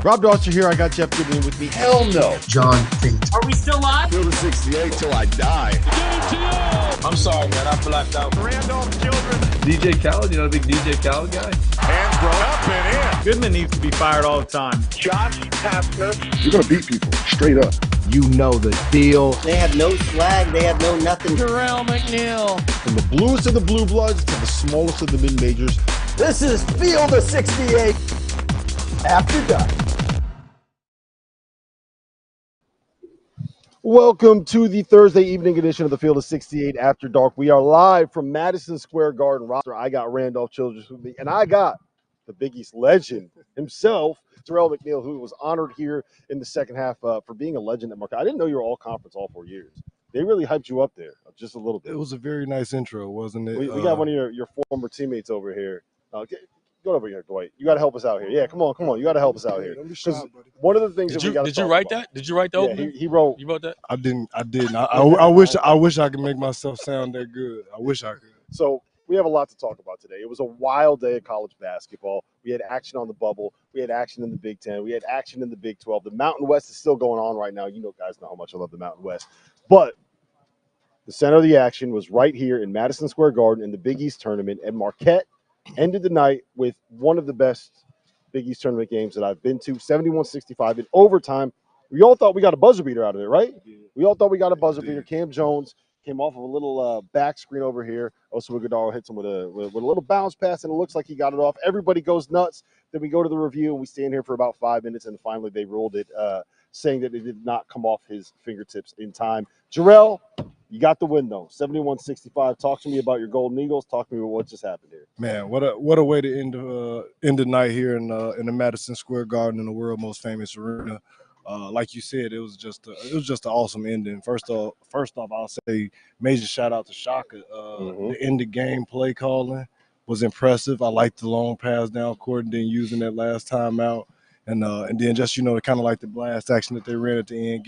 Rob Dauster here. I got Jeff Goodman with me. Hell no. John Fink. Are we still live? Field of 68 till I die. I'm sorry, man. I blacked out. Randolph, Childress. DJ Khaled, you know the big DJ Khaled guy? Hands thrown up and in. Goodman needs to be fired all the time. Josh Pastner. You're going to beat people straight up. You know the deal. They have no swag. They have no nothing. Jerel, McNeal. From the bluest of the blue bloods to the smallest of the mid-majors. This is Field of 68 after dark. Welcome to the Thursday evening edition of the Field of 68 After Dark. We are live from Madison Square Garden. I got Randolph Childress with me, and I got the Big East legend himself, Jerel McNeal, who was honored here in the second half for being a legend at Marquette. I didn't know you were all conference all 4 years. They really hyped you up there just a little bit. It was a very nice intro, wasn't it? We got one of your former teammates over here. Go over here, Dwight. You got to help us out here. Yeah, come on. You got to help us out here. Because one of the things that we got to Did you write that? Did you write the opening? He wrote. You wrote that? I didn't. I wish I could make myself sound that good. I wish I could. So we have a lot to talk about today. It was a wild day of college basketball. We had action on the bubble. We had action in the Big Ten. We had action in the Big 12. The Mountain West is still going on right now. You know, guys know how much I love the Mountain West. But the center of the action was right here in Madison Square Garden in the Big East Tournament, and Marquette ended the night with one of the best Big East Tournament games that I've been to, 71-65 in overtime. We all thought we got a buzzer beater out of it, right? We all thought we got a buzzer beater. Cam Jones came off of a little back screen over here. Oso Ighodaro hits him with a little bounce pass, and it looks like he got it off. Everybody goes nuts. Then we go to the review, and we stand here for about 5 minutes, and finally they ruled it, saying that it did not come off his fingertips in time. Jerel, you got the win, though, 71-65. Talk to me about your Golden Eagles. Talk to me about what just happened here. Man, what a way to end the night here in the Madison Square Garden in the world's most famous arena. Like you said, it was just an awesome ending. First off, I'll say major shout out to Shaka. The end of game play calling was impressive. I liked the long pass down court and then using that last time out. And then just, kind of like the blast action that they ran at the end,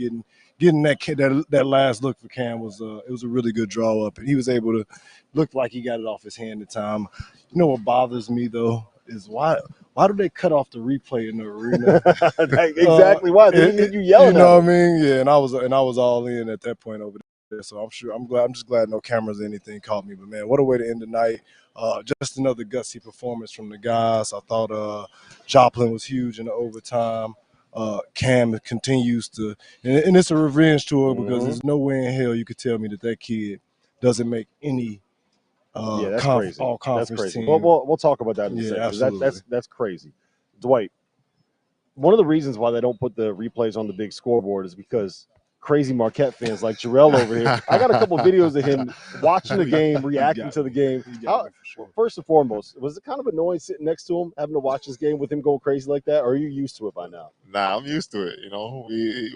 getting that last look for Cam was it was a really good draw up, and he was able to look like he got it off his hand at time. You know what bothers me though is why do they cut off the replay in the arena? Exactly why they didn't you yelling? You know what I mean? Yeah, and I was all in at that point over there. So I'm just glad no cameras or anything caught me. But man, what a way to end the night. Just another gutsy performance from the guys. I thought Joplin was huge in the overtime. Cam continues to, and it's a revenge tour because there's no way in hell you could tell me that kid doesn't make any that's crazy. All conference that's crazy. team. We'll talk about that in a second. Absolutely. That's crazy. Dwight, one of the reasons why they don't put the replays on the big scoreboard is because crazy Marquette fans like Jerel over here. I got a couple of videos of him watching the game, reacting to the game. First and foremost, was it kind of annoying sitting next to him, having to watch this game with him going crazy like that, or are you used to it by now? Nah, I'm used to it.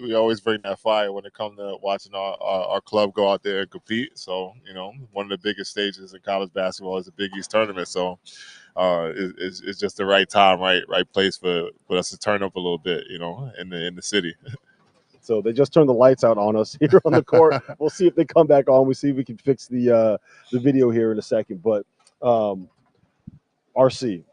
We always bring that fire when it comes to watching our club go out there and compete. So, one of the biggest stages in college basketball is the Big East Tournament. So, it's just the right time, right place for us to turn up a little bit, in the city. So they just turned the lights out on us here on the court. We'll see if they come back on. We'll see if we can fix the video here in a second. But RC,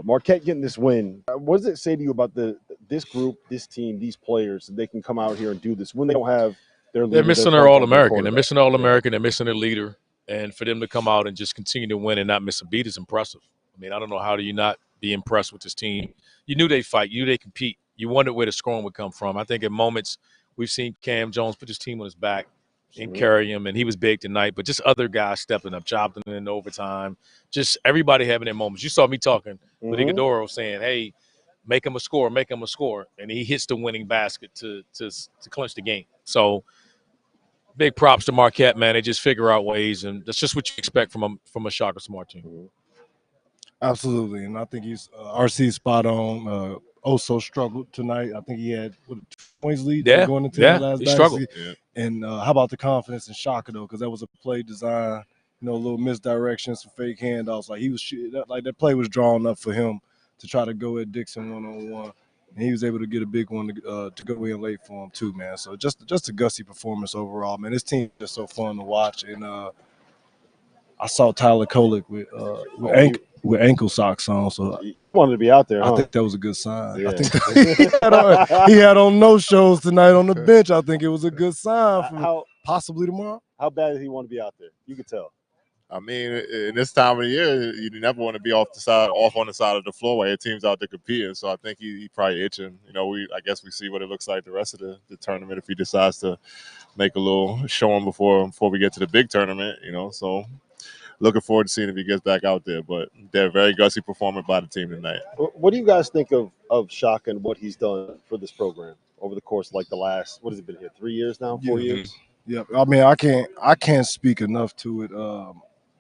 Marquette getting this win. What does it say to you about this group, this team, these players, that they can come out here and do this when they don't have their leader? They're missing their All-American. They're missing All-American. They're missing their leader. And for them to come out and just continue to win and not miss a beat is impressive. I mean, I don't know how do you not be impressed with this team. You knew they'd fight. You knew they'd compete. You wondered where the scoring would come from. I think at moments we've seen Cam Jones put his team on his back and carry him, and he was big tonight. But just other guys stepping up, Joplin in overtime, just everybody having their moments. You saw me talking with Ighodaro saying, hey, make him a score, and he hits the winning basket to clinch the game. So big props to Marquette, man. They just figure out ways, and that's just what you expect from a Shaka Smart team. Absolutely, and I think he's RC spot on. Oso struggled tonight. I think he had 2 points lead going into the last he struggled. Yeah. And how about the confidence in Shaka though? Because that was a play design, a little misdirection, some fake handoffs. Like he was that play was drawn up for him to try to go at Dixon 1-on-1, and he was able to get a big one to go in late for him too, man. So just a gutsy performance overall, man. This team is so fun to watch, and I saw Tyler Kolek with with ankle socks on. So He wanted to be out there, huh? I think that was a good sign. Yeah. I think that he had on no shows tonight on the bench. I think it was a good sign for possibly tomorrow. How bad did he want to be out there? You could tell. I mean, in this time of the year, you never want to be off on the side of the floor while your team's out there competing. So I think he probably itching. You know, I guess we see what it looks like the rest of the tournament if he decides to make a little showing before we get to the big tournament. You know, so looking forward to seeing if he gets back out there. But they're very gutsy performing by the team tonight. What do you guys think of Shaka and what he's done for this program over the course of like the last, what has it been here, 3 years now, 4 years? Yeah, I mean, I can't speak enough to it.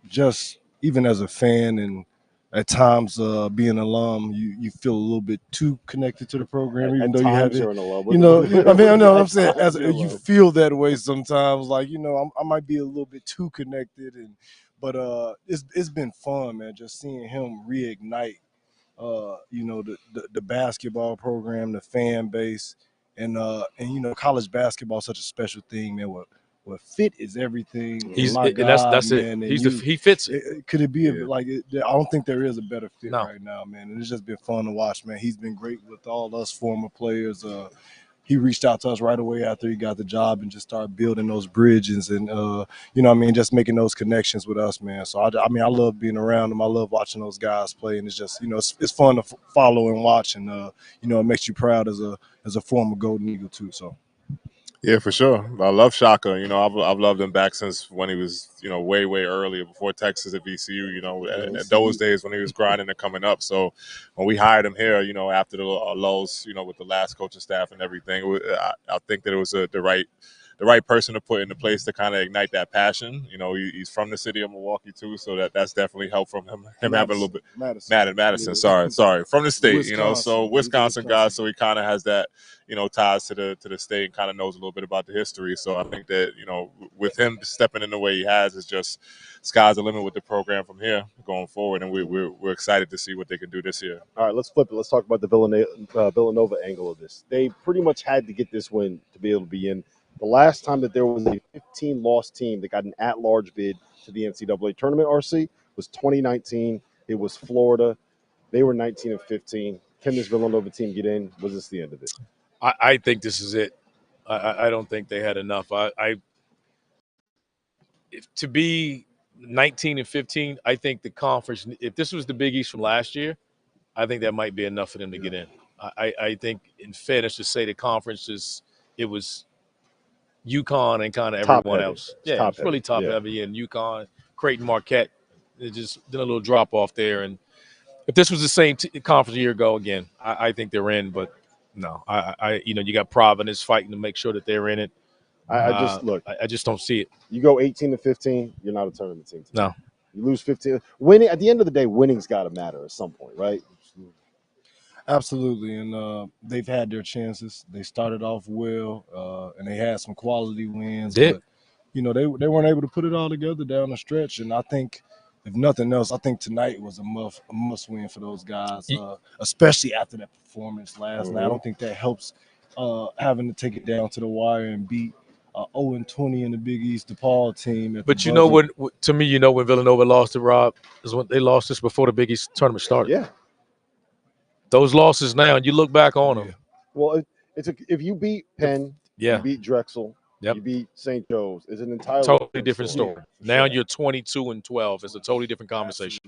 Just even as a fan and at times being an alum, you feel a little bit too connected to the program, even though you have it. You're an alum. You know, I mean, I know what I'm saying. As you feel that way sometimes, like, you know, I might be a little bit too connected, but it's been fun, man, just seeing him reignite, you know, the basketball program, the fan base, and you know, college basketball is such a special thing, man. What fit is everything. That's man, it. He fits it. Could it be I don't think there is a better fit right now, man. And it's just been fun to watch, man. He's been great with all us former players. He reached out to us right away after he got the job and just started building those bridges and, you know what I mean, just making those connections with us, man. So, I mean, I love being around him. I love watching those guys play. And it's just, you know, it's fun to follow and watch. And, you know, it makes you proud as a former Golden Eagle, too. So. Yeah, for sure. I love Shaka. You know, I've loved him back since when he was, you know, way earlier before Texas at VCU. You know, at those days when he was grinding and coming up. So when we hired him here, you know, after the lulls, you know, with the last coaching staff and everything, I think that it was the right person to put into place to kind of ignite that passion. You know, he's from the city of Milwaukee too, so that's definitely helped from him having a little bit. Madison. Sorry, from the state. Wisconsin, you know, so Wisconsin guy, so he kind of has that, you know, ties to the state and kind of knows a little bit about the history. So I think that, you know, with him stepping in the way he has, it's just sky's the limit with the program from here going forward, and we're excited to see what they can do this year. All right, let's flip it. Let's talk about the Villanova angle of this. They pretty much had to get this win to be able to be in. The last time that there was a 15-loss team that got an at-large bid to the NCAA Tournament, RC, was 2019. It was Florida. They were 19-15. Can this Villanova team get in? Was this the end of it? I think this is it. I don't think they had enough. To be 19-15, I think the conference, if this was the Big East from last year, I think that might be enough for them to get in. I think, in fairness, to say the conference it was UConn and kind of everyone else. Yeah, it's really top heavy. And UConn, Creighton, Marquette, it just did a little drop off there. And if this was the same conference a year ago, again, I think they're in. But no, you know, you got Providence fighting to make sure that they're in it. I just don't see it. You go 18-15, you're not a tournament team. No, you lose 15. Winning at the end of the day, winning's got to matter at some point, right? Absolutely, and they've had their chances. They started off well, and they had some quality wins. But, you know, they weren't able to put it all together down the stretch. And I think, if nothing else, I think tonight was a must win for those guys, especially after that performance last night. I don't think that helps having to take it down to the wire and beat 0-20 in the Big East DePaul team. But you know what? To me, you know, when Villanova lost to Rob, is when they lost this before the Big East tournament started. Yeah. Those losses now, and you look back on them. Well, if you beat Penn, you beat Drexel, you beat St. Joe's, it's an entirely totally different story. Now you're 22-12. It's a totally different conversation.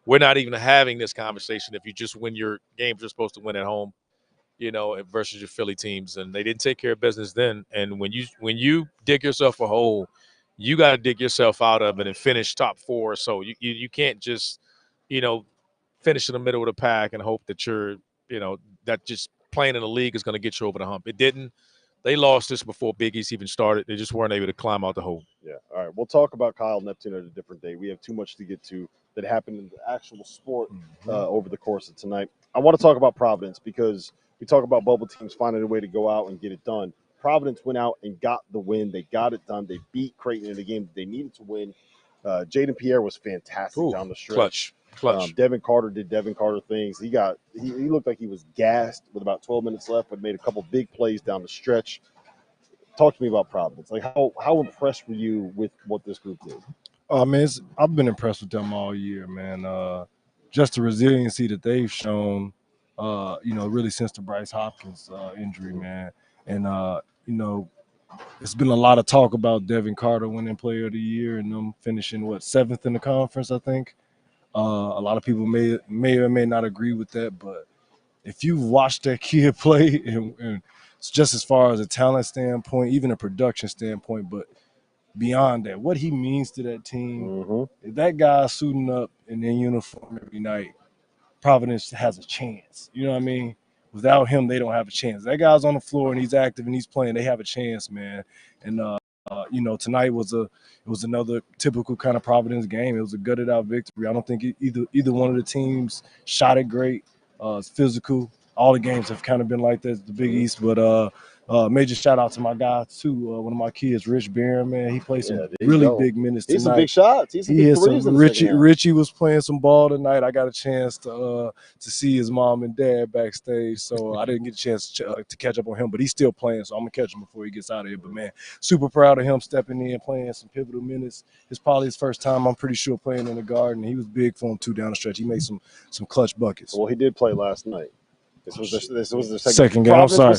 We're not even having this conversation if you just win your games you're supposed to win at home, you know, versus your Philly teams. And they didn't take care of business then. And when you dig yourself a hole, you got to dig yourself out of it and finish top four. So you can't just, you know, finish in the middle of the pack and hope that that just playing in the league is going to get you over the hump. It didn't. They lost this before Big East even started. They just weren't able to climb out the hole. Yeah. All right. We'll talk about Kyle Neptune at a different day. We have too much to get to that happened in the actual sport over the course of tonight. I want to talk about Providence because we talk about bubble teams finding a way to go out and get it done. Providence went out and got the win. They got it done. They beat Creighton in the game that they needed to win. Jaden Pierre was fantastic down the stretch. Clutch. Devin Carter did Devin Carter things. He looked like he was gassed with about 12 minutes left, but made a couple big plays down the stretch. Talk to me about Providence. Like how impressed were you with what this group did? I mean, I've been impressed with them all year, man. just the resiliency that they've shown, really since the Bryce Hopkins injury, man. And, it's been a lot of talk about Devin Carter winning Player of the Year and them finishing, 7th in the conference, I think. A lot of people may or may not agree with that, but if you've watched that kid play, and just as far as a talent standpoint, even a production standpoint, but beyond that, what he means to that team, if that guy suiting up in their uniform every night, Providence has a chance. You know what I mean? Without him, they don't have a chance. That guy's on the floor and he's active and he's playing. They have a chance, man. And tonight was another typical kind of Providence game. It was a gutted out victory. I don't think either one of the teams shot it great. It's physical. All the games have kind of been like that, the Big East. But major shout out to my guy too. One of my kids, Rich Barron, man. He played some really big minutes tonight. He's some big shots. He's some big threes in the second half. Richie was playing some ball tonight. I got a chance to see his mom and dad backstage, so I didn't get a chance to catch up on him. But he's still playing, so I'm gonna catch him before he gets out of here. But man, super proud of him stepping in, playing some pivotal minutes. It's probably his first time, I'm pretty sure, playing in the Garden. He was big for him too down the stretch. He made some clutch buckets. Well, he did play last night. This was the second game. I'm sorry.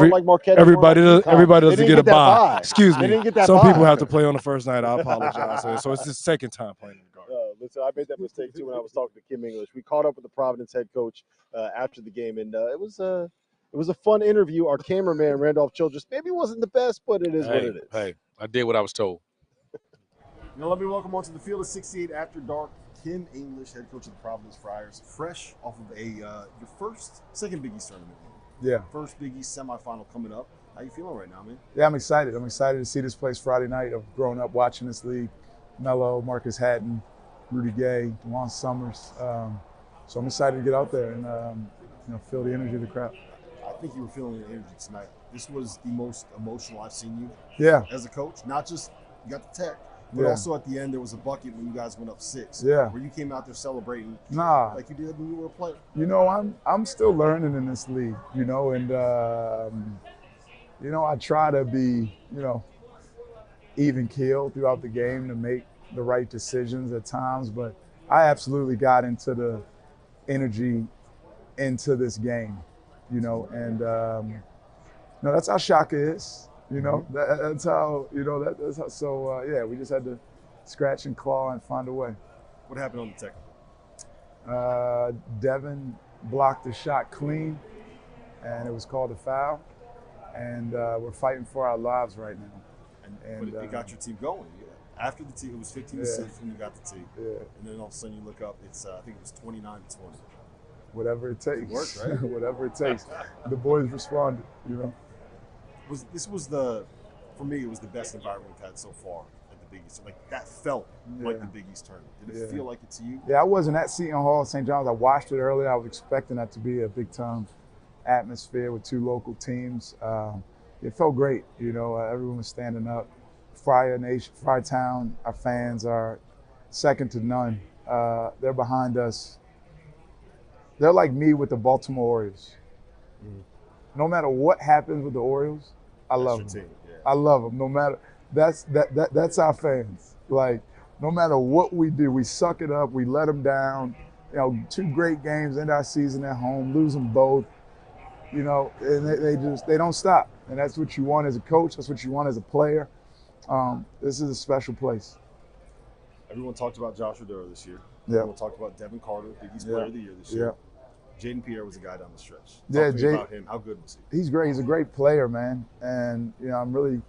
Like Marquette. Everybody doesn't get a bye. Excuse me. They didn't get that Some bye. people have to play on the first night. I apologize. So it's the second time playing in the Garden. Listen, I made that mistake too when I was talking to Kim English. We caught up with the Providence head coach after the game, and it was a fun interview. Our cameraman Randolph Childress maybe wasn't the best, but it is what it is. Hey, I did what I was told. Let me welcome onto the field of 68 After Dark, Kim English, head coach of the Providence Friars, fresh off of your second Big East tournament. Yeah. First Big East semifinal coming up. How you feeling right now, man? Yeah, I'm excited. I'm excited to see this place Friday night. I've grown up watching this league. Mello, Marcus Hatton, Rudy Gay, DeJuan Summers. So I'm excited to get out there and feel the energy of the crowd. I think you were feeling the energy tonight. This was the most emotional I've seen you. Yeah. As a coach, not just you got the tech, but also at the end there was a bucket when you guys went up 6. Yeah. Where you came out there celebrating. Nah. Like you did when you were a player. I'm still learning in this league, and I try to be, even keel throughout the game to make the right decisions at times, but I absolutely got into the energy into this game, and that's how Shaka is. That's how, that's how, so we just had to scratch and claw and find a way. What happened on the technical? Devin blocked the shot clean, and it was called a foul, and we're fighting for our lives right now. But it got your team going. Yeah. After the team, it was 15-6 when you got the team. Yeah. And then all of a sudden you look up, it's I think it was 29-20. Whatever it takes. It worked, right? Whatever it takes. The boys responded, For me, it was the best environment we've had so far at the Big East. Like that felt like the Big East tournament. Did it feel like it to you? Yeah, I wasn't at Seton Hall, St. John's. I watched it earlier. I was expecting that to be a big time atmosphere with 2 local teams. It felt great. Everyone was standing up. Friar Nation, Friar Town, our fans are second to none. They're behind us. They're like me with the Baltimore Orioles. No matter what happens with the Orioles, I love them. Yeah. I love them. No matter that's our fans. Like no matter what we do, we suck it up. We let them down. 2 great games in our season at home, lose them both. And they don't stop. And that's what you want as a coach. That's what you want as a player. This is a special place. Everyone talked about Josh Oduro this year. Yeah. Everyone talked about Devin Carter, Big East Player of the Year this year. Yeah. Jaden Pierre was a guy down the stretch. Talk to me about him. How good was he? He's great. He's a great player, man. And I'm really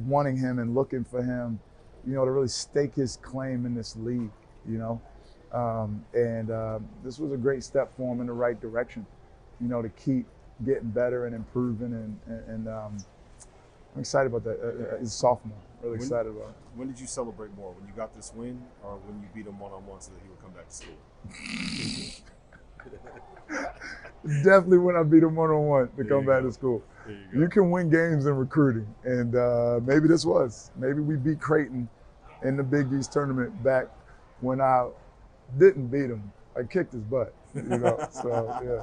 wanting him and looking for him, to really stake his claim in this league. This was a great step for him in the right direction. To keep getting better and improving, and I'm excited about that. He's a sophomore. Really excited about it. When did you celebrate more? When you got this win, or when you beat him one-on-one so that he would come back to school? Definitely when I beat him one-on-one to come back to school. You can win games in recruiting, and maybe this was. Maybe we beat Creighton in the Big East tournament back when I didn't beat him. I kicked his butt, so yeah.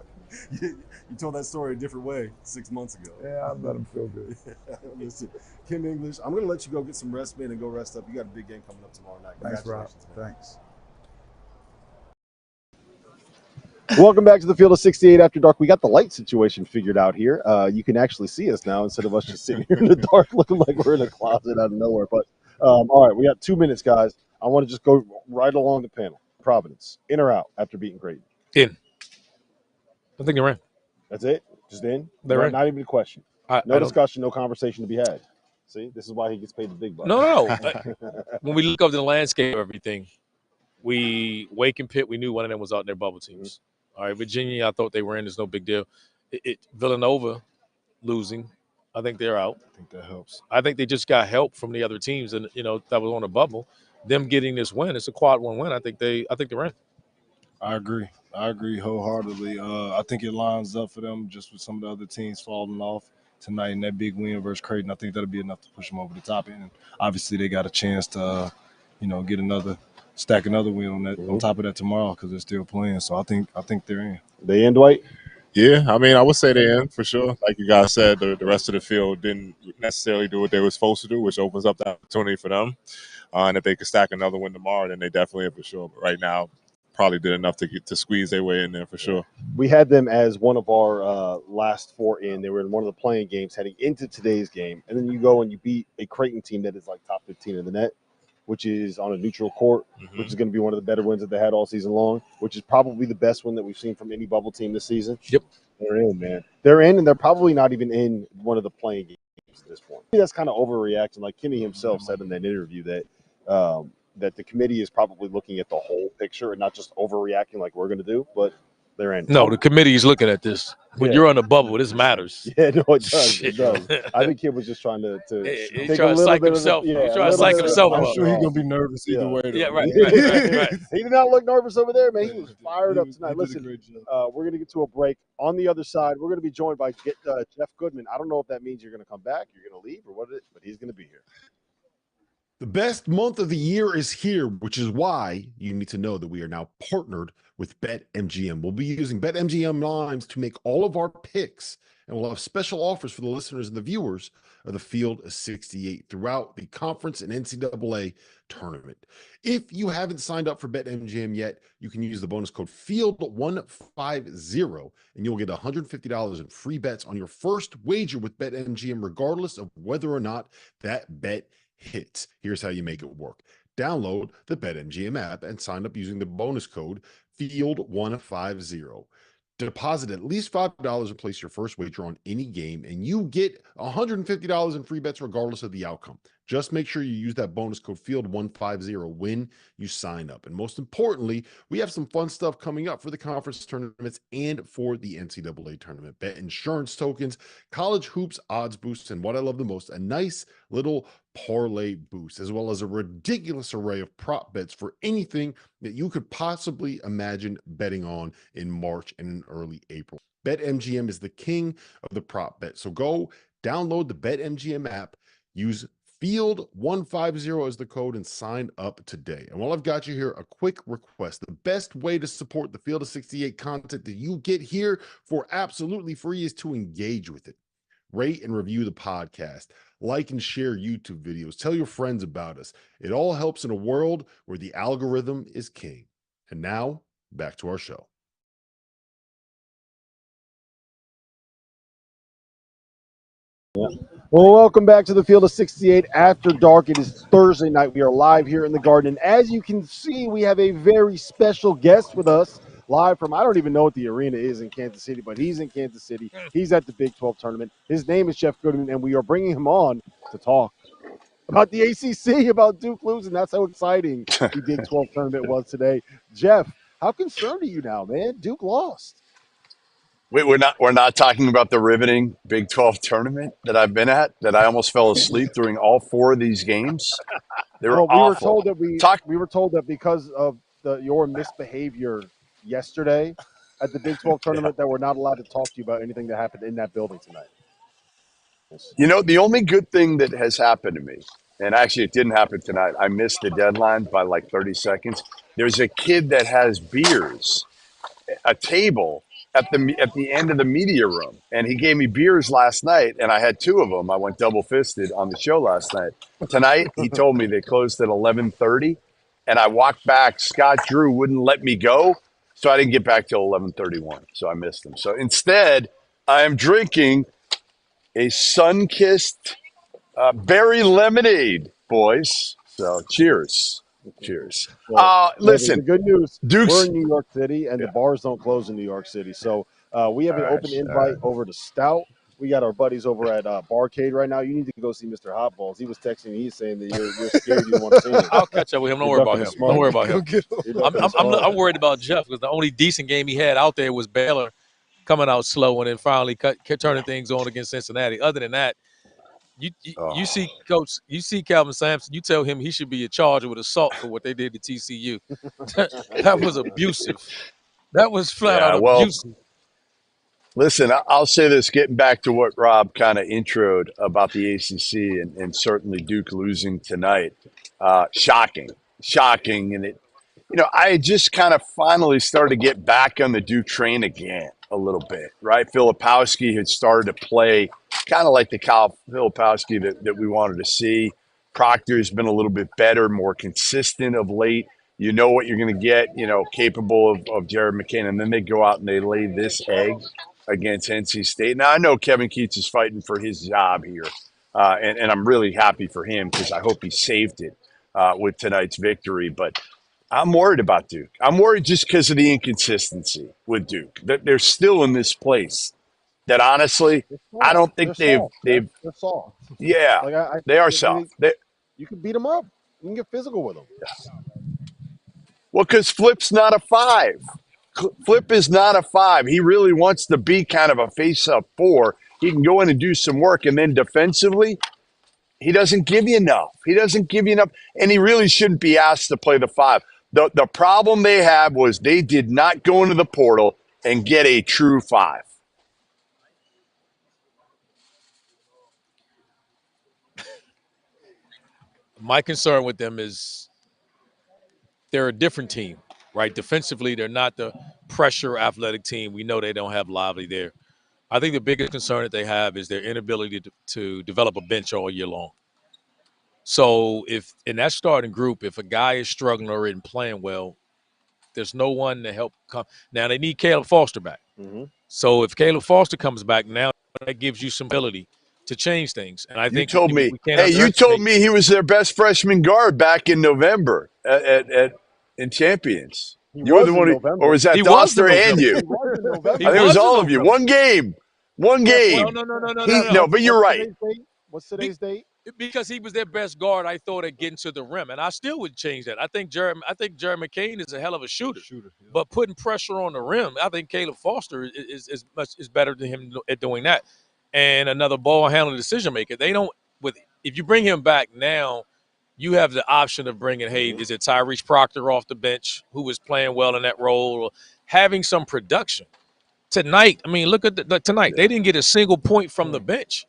You told that story a different way 6 months ago. Yeah, I let him feel good. Listen, Kim English, I'm going to let you go get some rest, man, and go rest up. You got a big game coming up tomorrow night. Thanks, Rob. Thanks. Welcome back to the Field of 68 After Dark. We got the light situation figured out here. You can actually see us now instead of us just sitting here in the dark looking like we're in a closet out of nowhere. But all right, we got 2 minutes, guys. I want to just go right along the panel. Providence, in or out after beating Creighton? In. I think they're in. That's it? Just in? They're in. Not even a question. No discussion, no conversation to be had. See, this is why he gets paid the big bucks. No. When we look over the landscape of everything, Wake and Pitt, we knew one of them was out in their bubble teams. All right, Virginia, I thought they were in. There's no big deal. Villanova losing, I think they're out. I think that helps. I think they just got help from the other teams, and that was on the bubble. Them getting this win, it's a quad one win. I think they're in. I agree wholeheartedly. I think it lines up for them just with some of the other teams falling off tonight in that big win versus Creighton. I think that'll be enough to push them over the top. And obviously they got a chance to, get stack another win on top of that tomorrow because they're still playing. So I think they're in. They in, Dwight? Yeah, I mean, I would say they're in for sure. Like you guys said, the rest of the field didn't necessarily do what they were supposed to do, which opens up the opportunity for them. And if they could stack another win tomorrow, then they definitely in for sure. But right now, probably did enough to squeeze their way in there for sure. We had them as one of our last 4 in. They were in one of the playing games heading into today's game. And then you go and you beat a Creighton team that is like top 15 in the net, which is on a neutral court, which is going to be one of the better wins that they had all season long, which is probably the best win that we've seen from any bubble team this season. Yep. They're in, man. They're in, and they're probably not even in one of the playing games at this point. That's kind of overreaction. Like Kimmy himself said in that interview that that the committee is probably looking at the whole picture and not just overreacting like we're going to do, but they're in. No, the committee is looking at this. When you're on a bubble, this matters. Yeah, no, it does. It does. I think Kim was just trying to he's trying to psych himself. He's trying to psych himself up. I'm sure he's going to be nervous either way. Yeah, right. He did not look nervous over there, man. He was fired up tonight. Listen, we're going to get to a break. On the other side, we're going to be joined by Jeff Goodman. I don't know if that means you're going to come back, you're going to leave, or what it is, but he's going to be here. The best month of the year is here, which is why you need to know that we are now partnered with BetMGM. We'll be using BetMGM lines to make all of our picks, and we'll have special offers for the listeners and the viewers of the Field of 68 throughout the conference and NCAA tournament. If you haven't signed up for BetMGM yet, you can use the bonus code FIELD150, and you'll get $150 in free bets on your first wager with BetMGM, regardless of whether or not that bet hits. Here's how you make it work. Download the BetMGM app and sign up using the bonus code FIELD150. Deposit at least $5 and place your first wager on any game, and you get $150 in free bets regardless of the outcome. Just make sure you use that bonus code FIELD150 when you sign up. And most importantly, we have some fun stuff coming up for the conference tournaments and for the NCAA tournament. Bet insurance tokens, college hoops odds boosts, and what I love the most, a nice little parlay boost, as well as a ridiculous array of prop bets for anything that you could possibly imagine betting on in March and in early April. BetMGM is the king of the prop bet. So go download the BetMGM app, use Field150 as the code, and sign up today. And while I've got you here, a quick request. The best way to support the Field of 68 content that you get here for absolutely free is to engage with it. Rate and review the podcast. Like and share YouTube videos. Tell your friends about us. It all helps in a world where the algorithm is king. And now, back to our show. Yeah. Well, welcome back to the Field of 68 After Dark. It is Thursday night. We are live here in the Garden. And as you can see, we have a very special guest with us, live from, I don't even know what the arena is in Kansas City, but he's in Kansas City. He's at the Big 12 tournament. His name is Jeff Goodman, and we are bringing him on to talk about the ACC, about Duke losing. That's how exciting the Big 12 tournament was today. Jeff, how concerned are you now, man? Duke lost. Wait, we're not talking about the riveting Big 12 tournament that I've been at, that I almost fell asleep during all 4 of these games. They were awful. We were told that because of your misbehavior yesterday at the Big 12 tournament that we're not allowed to talk to you about anything that happened in that building tonight. You know, the only good thing that has happened to me, and actually it didn't happen tonight, I missed the deadline by like 30 seconds. There's a kid that has beers, a table at the end of the media room, and he gave me beers last night, and I had 2 of them. I went double-fisted on the show last night. Tonight, he told me they closed at 11:30, and I walked back. Scott Drew wouldn't let me go, So I didn't get back till 11:31. So I missed them. So instead, I am drinking a sun-kissed berry lemonade, boys. So cheers. Cheers. Well, Listen, the good news, Duke's. we're in New York City, and the bars don't close in New York City. So we have an open invite over to Stout. We got our buddies over at Barcade right now. You need to go see Mr. Hotballs. He was texting me. He's saying that you're scared you don't want to see him. I'll catch up with him. Don't worry about him. Don't worry about him. I'm worried about Jeff because the only decent game he had out there was Baylor coming out slow and then finally turning things on against Cincinnati. Other than that, you see Calvin Sampson, you tell him he should be charged with assault for what they did to TCU. That was abusive. That was flat out abusive. Listen, I'll say this, getting back to what Rob kind of introed about the ACC and certainly Duke losing tonight. Shocking. And it, I just kind of finally started to get back on the Duke train again a little bit, right? Filipowski had started to play kind of like the Kyle Filipowski that we wanted to see. Proctor's been a little bit better, more consistent of late. You know what you're going to get, capable of Jared McCain. And then they go out and they lay this egg against NC State. Now, I know Kevin Keats is fighting for his job here, and I'm really happy for him because I hope he saved it with tonight's victory. But I'm worried about Duke. I'm worried just because of the inconsistency with Duke. That they're still in this place that, honestly, I don't think they're soft. Yeah, they are soft. You can beat them up. You can get physical with them. Well, because Flip's not a 5. Flip is not a 5. He really wants to be kind of a face-up 4. He can go in and do some work, and then defensively, he doesn't give you enough. And he really shouldn't be asked to play the 5. The problem they had was they did not go into the portal and get a true 5. My concern with them is they're a different team, right? Defensively, they're not the pressure athletic team. We know they don't have Lively there. I think the biggest concern that they have is their inability to develop a bench all year long. So if in that starting group, if a guy is struggling or isn't playing well, there's no one to help come. Now, they need Caleb Foster back. Mm-hmm. So if Caleb Foster comes back now, that gives you some ability to change things. And I think you told me he was their best freshman guard back in November in Champions. You were the one, or was that Dauster and you? I think it was all of you. One game. No, but you're right. What's today's date? Because he was their best guard, I thought, at getting to the rim, and I still would change that. I think Jared McCain is a hell of a shooter, but putting pressure on the rim, I think Caleb Foster is better than him at doing that. And another ball handling decision maker. If you bring him back now, you have the option of bringing, is it Tyrese Proctor off the bench, who was playing well in that role, or having some production. Tonight, look at tonight. They didn't get a single point from the bench.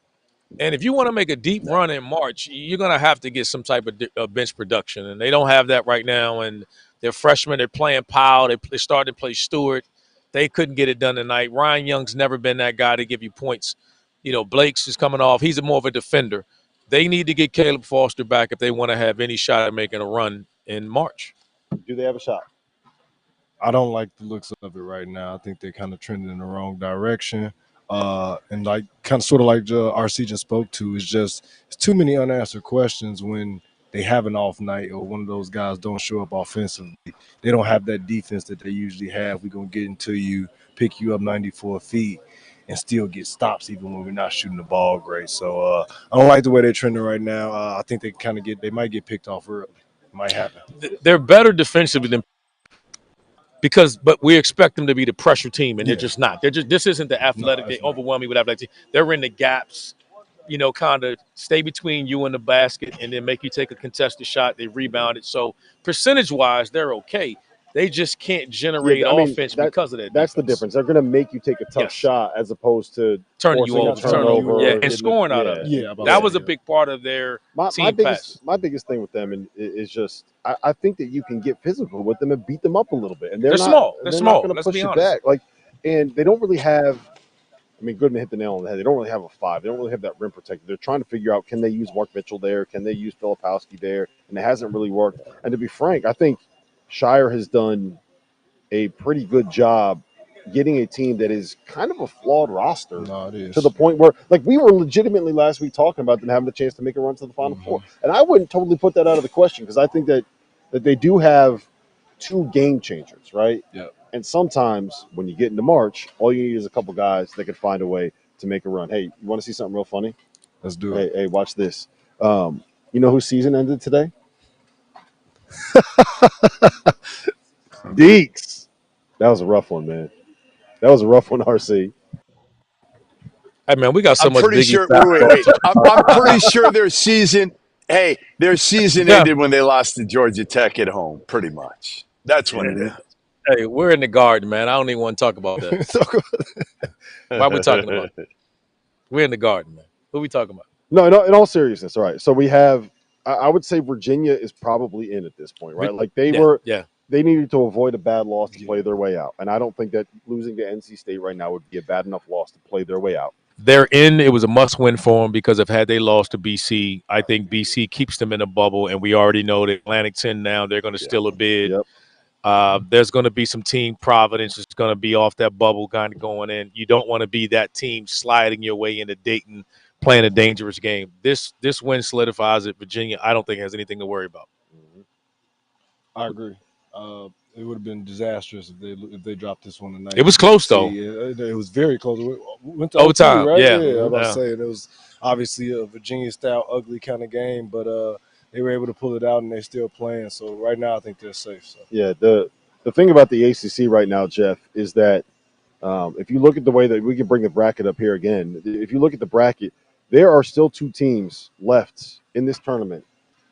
And if you want to make a deep run in March, you're going to have to get some type of bench production. And they don't have that right now. And they're freshmen. They're playing Powell. They started to play Stewart. They couldn't get it done tonight. Ryan Young's never been that guy to give you points. Blake's is coming off. He's more of a defender. They need to get Caleb Foster back if they want to have any shot at making a run in March. Do they have a shot? I don't like the looks of it right now. I think they're kind of trending in the wrong direction. And sort of like RC just spoke to, it's too many unanswered questions when they have an off night or one of those guys don't show up offensively. They don't have that defense that they usually have. We're going to get into you, pick you up 94 feet, and still get stops even when we're not shooting the ball great. So I don't like the way they're trending right now. I think they might get picked off early. It might happen. They're better defensively than but we expect them to be the pressure team, and they're just not. This isn't the athletic. They overwhelm me with athletic team. They're in the gaps, kind of stay between you and the basket, and then make you take a contested shot. They rebound it. So percentage-wise, they're okay. They just can't generate offense because of that. That's the difference. They're going to make you take a tough shot as opposed to turning you over, and scoring out of it. That was a big part of their team pass. My biggest thing with them is just I think that you can get physical with them and beat them up a little bit. And they're small. They're not going to push you back. And they don't really have. Goodman hit the nail on the head. They don't really have a 5. They don't really have that rim protector. They're trying to figure out, can they use Mark Mitchell there? Can they use Filipowski there? And it hasn't really worked. And to be frank, I think Shire has done a pretty good job getting a team that is kind of a flawed roster No, it is. to the point where, like, we were legitimately last week talking about them having a chance to make a run to the Final Four. And I wouldn't totally put that out of the question because I think that they do have two game changers, right? Yeah. And sometimes when you get into March, all you need is a couple guys that could find a way to make a run. Hey, you want to see something real funny? Let's do it. Hey, watch this. You know whose season ended today? Deeks. That was a rough one, man. That was a rough one, RC. Hey, man, we got so I'm much pretty Biggie sure. Fat Wait. I'm pretty sure their season. Hey, their season ended when they lost to Georgia Tech at home. Pretty much. That's when it ended. Hey, we're in the garden, man. I don't even want to talk about that. Why are we talking about that? We're in the garden, man. Who are we talking about? No, in all seriousness, all right. So we have, I would say Virginia is probably in at this point, right? Like they needed to avoid a bad loss to play their way out. And I don't think that losing to NC State right now would be a bad enough loss to play their way out. They're in. It was a must-win for them because of had they lost to BC, I think BC keeps them in a bubble, and we already know that Atlantic 10 now, they're going to steal a bid. Yep. There's going to be some team Providence is going to be off that bubble kind of going in. You don't want to be that team sliding your way into Dayton playing a dangerous game. This win solidifies it. Virginia, I don't think has anything to worry about. I agree. It would have been disastrous if they dropped this one tonight. It was close though. It was very close. We went to overtime, right? yeah. I was about to say it was obviously a Virginia style ugly kind of game, but they were able to pull it out and they're still playing. So right now I think they're safe. So. Yeah, the thing about the ACC right now, Jeff, is that if you look at the way that we can bring the bracket up here again, if you look at the bracket, there are still two teams left in this tournament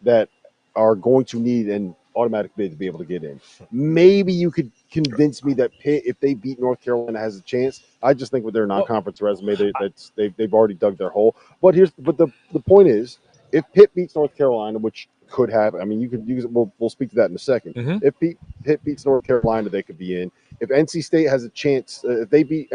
that are going to need an automatic bid to be able to get in. Maybe you could convince me that Pitt, if they beat North Carolina, has a chance. I just think with their non-conference resume, they've already dug their hole. But the point is, if Pitt beats North Carolina, which could happen, I mean, we'll speak to that in a second. Mm-hmm. If Pitt beats North Carolina, they could be in. If NC State has a chance, if they beat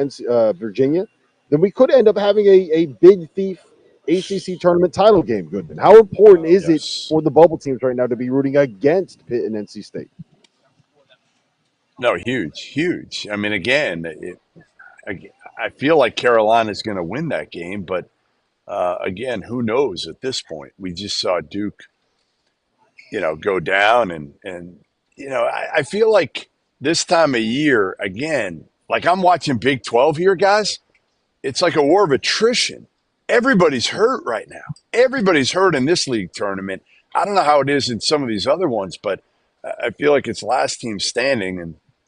Virginia, then we could end up having a big thief ACC tournament title game, Goodman. How important is it for the bubble teams right now to be rooting against Pitt and NC State? No, huge. I mean, again, I feel like Carolina's going to win that game, but again, who knows at this point? We just saw Duke, go down, and I feel like this time of year, again, like I'm watching Big 12 here, guys. It's like a war of attrition. Everybody's hurt right now. Everybody's hurt in this league tournament. I don't know how it is in some of these other ones, but I feel like it's last team standing,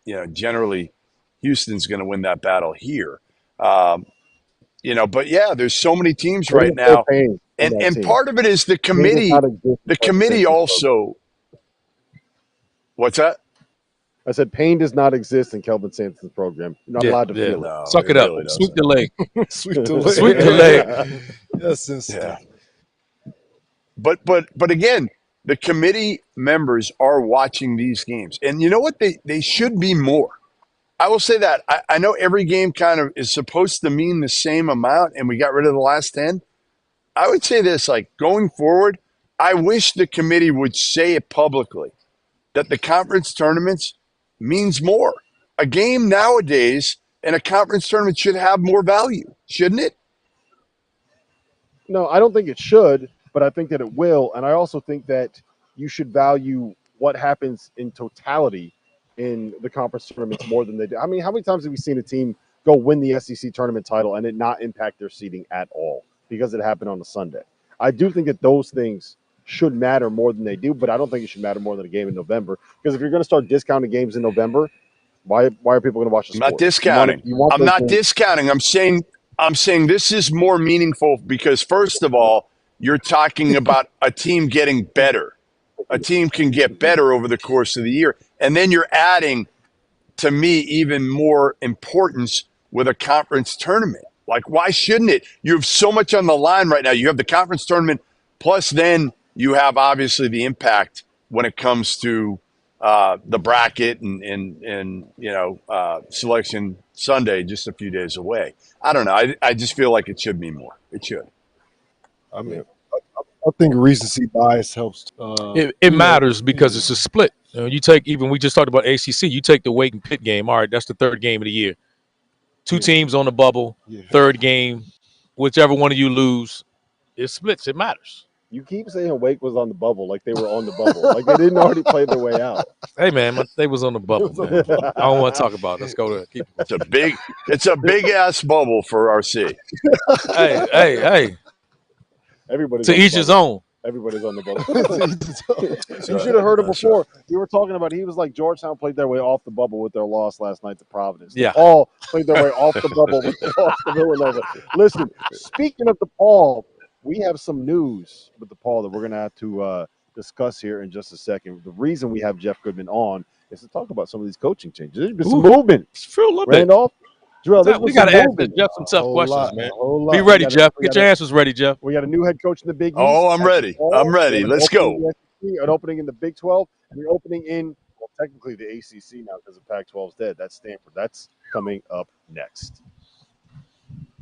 and generally Houston's going to win that battle here. But yeah, there's so many teams right now, and part of it is the committee. The committee also. What's that? I said pain does not exist in Kelvin Sampson's program. You're not allowed to feel it. Suck it up. Really Sweep the leg. Sweep the leg. Sweep the leg. Yes, yeah. But again, the committee members are watching these games, and you know what? They should be more. I will say that. I know every game kind of is supposed to mean the same amount, and we got rid of the last 10. I would say this, like going forward, I wish the committee would say it publicly that the conference tournaments means more. A game nowadays and a conference tournament should have more value, shouldn't it? No, I don't think it should, but I think that it will. And I also think that you should value what happens in totality in the conference tournaments more than they do. I mean, how many times have we seen a team go win the SEC tournament title and it not impact their seeding at all because it happened on a Sunday? I do think that those things should matter more than they do, but I don't think it should matter more than a game in November. Because if you're going to start discounting games in November, why are people going to watch the sport? I'm not discounting. I'm not discounting. I'm saying this is more meaningful because, first of all, you're talking about a team getting better. A team can get better over the course of the year. And then you're adding, to me, even more importance with a conference tournament. Like, why shouldn't it? You have so much on the line right now. You have the conference tournament, plus then you have obviously the impact when it comes to the bracket and Selection Sunday just a few days away. I don't know. I just feel like it should be more. It should. I mean, I think recency bias helps. It matters because it's a split. You take even we just talked about ACC. You take the Wake and Pitt game. All right, that's the third game of the year. Two teams on the bubble. Third game, whichever one of you lose, it splits. It matters. You keep saying Wake was on the bubble like they were on the bubble, like they didn't already play their way out. Hey man, they was on the bubble. Man. I don't want to talk about it. Let's go to keep it. It's a big ass bubble for RC. hey. Everybody's to each his own. Everybody's on the bubble. You should have heard him before. We were talking about. He was like Georgetown played their way off the bubble with their loss last night to Providence. Yeah, DePaul played their way off the bubble with the loss to Villanova. Listen, speaking of DePaul, we have some news with DePaul that we're going to have to discuss here in just a second. The reason we have Jeff Goodman on is to talk about some of these coaching changes. There's been some movement. Randolph. Jerel, we got to ask Jeff some tough questions, man. Be ready, Jeff. Get your answers ready, Jeff. We got a new head coach in the Big East. Oh, I'm ready. I'm ready. Let's go. An opening in the Big 12, and an opening in, well, technically the ACC now because the Pac-12 is dead. That's Stanford. That's coming up next.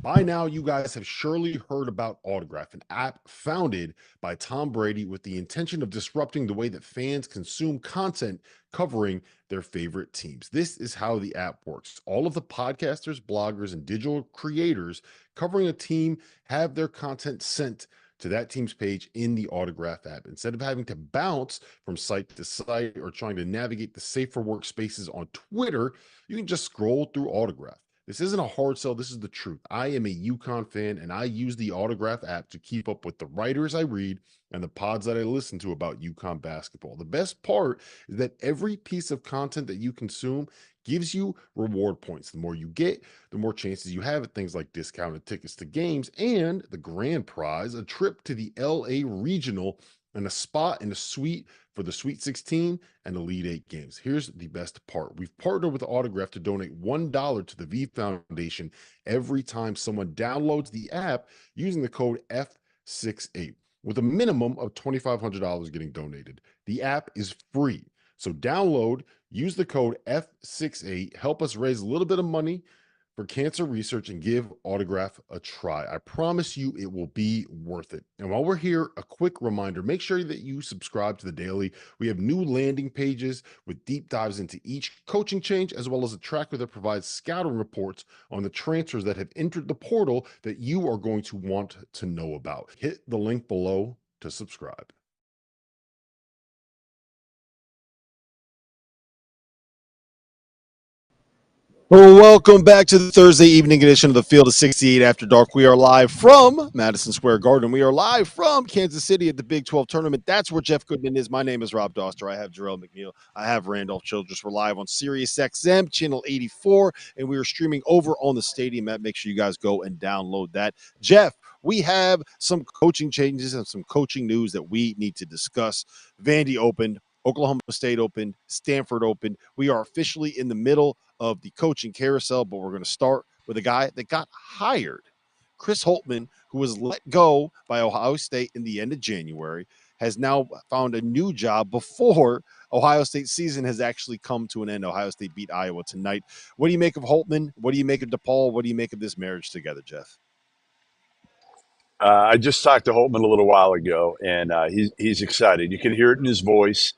By now, you guys have surely heard about Autograph, an app founded by Tom Brady with the intention of disrupting the way that fans consume content covering their favorite teams. This is how the app works. All of the podcasters, bloggers, and digital creators covering a team have their content sent to that team's page in the Autograph app. Instead of having to bounce from site to site or trying to navigate the safer workspaces on Twitter, you can just scroll through Autograph. This isn't a hard sell. This is the truth. I am a UConn fan, and I use the Autograph app to keep up with the writers I read and the pods that I listen to about UConn basketball. The best part is that every piece of content that you consume gives you reward points. The more you get, the more chances you have at things like discounted tickets to games and the grand prize, a trip to the LA Regional and a spot in a suite for the Sweet 16 and Elite 8 games. Here's the best part. We've partnered with Autograph to donate $1 to the V Foundation every time someone downloads the app using the code F68, with a minimum of $2,500 getting donated. The app is free. So download, use the code F68, help us raise a little bit of money for cancer research, and give Autograph a try. I promise you it will be worth it. And while we're here, a quick reminder, make sure that you subscribe to the Daily. We have new landing pages with deep dives into each coaching change, as well as a tracker that provides scouting reports on the transfers that have entered the portal that you are going to want to know about. Hit the link below to subscribe. Well, welcome back to the Thursday evening edition of the Field of 68 After Dark. We are live from Madison Square Garden. We are live from Kansas City at the Big 12 tournament. That's where Jeff Goodman is. My name is Rob Dauster. I have Jerel McNeal. I have Randolph Childress. We're live on Sirius XM, channel 84, and we are streaming over on the Stadium app. Make sure you guys go and download that. Jeff, we have some coaching changes and some coaching news that we need to discuss. Vandy opened. Oklahoma State opened. Stanford opened. We are officially in the middle of the coaching carousel, but we're going to start with a guy that got hired. Chris Holtman, who was let go by Ohio State in the end of January, has now found a new job before Ohio State season has actually come to an end. Ohio State beat Iowa tonight. What do you make of Holtman? What do you make of DePaul? What do you make of this marriage together, Jeff? I just talked to Holtman a little while ago, and he's excited. You can hear it in his voice.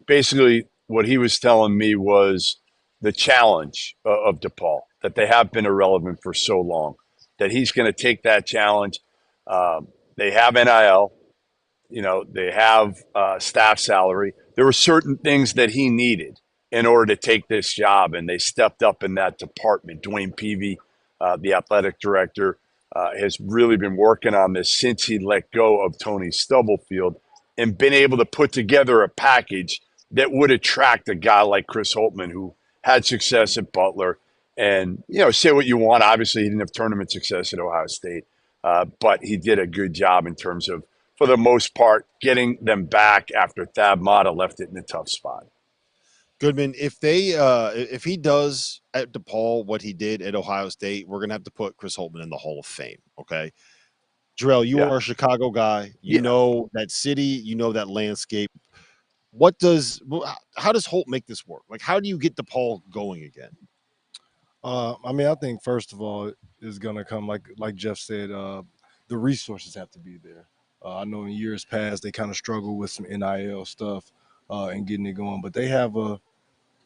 Basically what he was telling me was the challenge of DePaul, that they have been irrelevant for so long, that he's going to take that challenge. They have NIL, they have staff salary. There were certain things that he needed in order to take this job, and they stepped up in that department. Dwayne Peavy, the athletic director, has really been working on this since he let go of Tony Stubblefield and been able to put together a package that would attract a guy like Chris Holtman, who had success at Butler. And, say what you want. Obviously, he didn't have tournament success at Ohio State, but he did a good job in terms of, for the most part, getting them back after Thad Matta left it in a tough spot. Goodman, if he does at DePaul what he did at Ohio State, we're going to have to put Chris Holtman in the Hall of Fame, okay? Jerel, you are a Chicago guy. You know that city. You know that landscape. How does Holt make this work? Like, how do you get DePaul going again? I think first of all, it's gonna come like Jeff said. The resources have to be there. I know in years past they kind of struggled with some NIL stuff and getting it going, but they have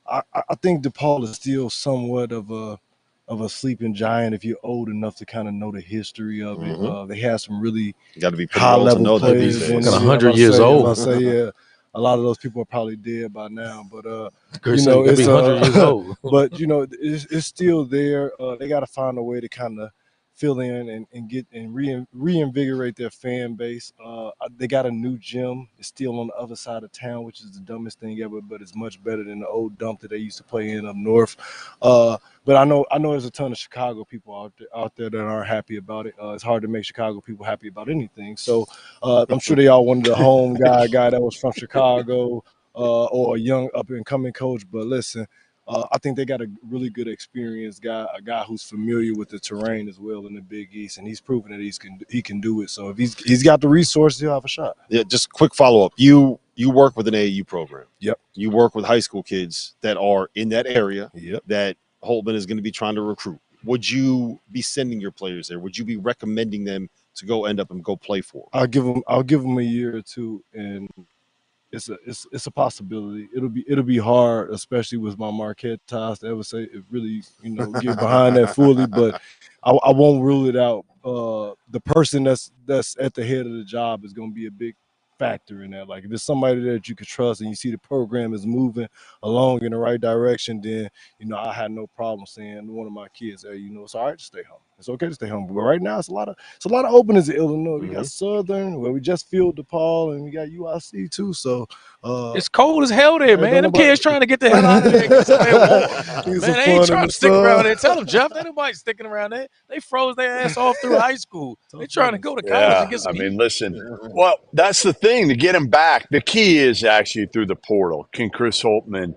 I think DePaul is still somewhat of a sleeping giant if you're old enough to kind of know the history of it. They have some really Got to be pretty high old to level know that these players in days. it. 100 years old. Yeah, a lot of those people are probably dead by now, but Chris, you know, it's it's 100 years old. but you know, it's still there. They got to find a way to kind of fill in and get and reinvigorate their fan base. They got a new gym. It's still on the other side of town, which is the dumbest thing ever, but it's much better than the old dump that they used to play in up north. But I know there's a ton of Chicago people out there that aren't happy about it. It's hard to make Chicago people happy about anything. So I'm sure they all wanted a home guy that was from Chicago or a young up and coming coach. But listen, I think they got a really good experienced guy, a guy who's familiar with the terrain as well in the Big East, and he's proven that he can do it. So if he's got the resources, he'll have a shot. Yeah, just quick follow up. You work with an AAU program. Yep. You work with high school kids that are in that area. Yep. That Holtman is going to be trying to recruit. Would you be sending your players there? Would you be recommending them to go end up and go play for them? I'll give them a year or two, and it's a possibility. It'll be hard, especially with my Marquette ties, to ever say it really, get behind that fully. But I won't rule it out. The person that's at the head of the job is going to be a big factor in that. Like if it's somebody that you could trust and you see the program is moving along in the right direction, then I had no problem saying to one of my kids, hey, it's all right to stay home. It's okay to stay home. But right now it's a lot of openings in Illinois. We got Southern, where we just filled DePaul, and we got UIC too. So it's cold as hell there, man. Them kids trying to get the hell out of there. Man, they ain't trying to stick around there. Tell them, Jeff, ain't nobody sticking around there. They froze their ass off through high school. They trying to go to college and get some heat. Listen, well, that's the thing, to get him back. The key is actually through the portal. Can Chris Holtman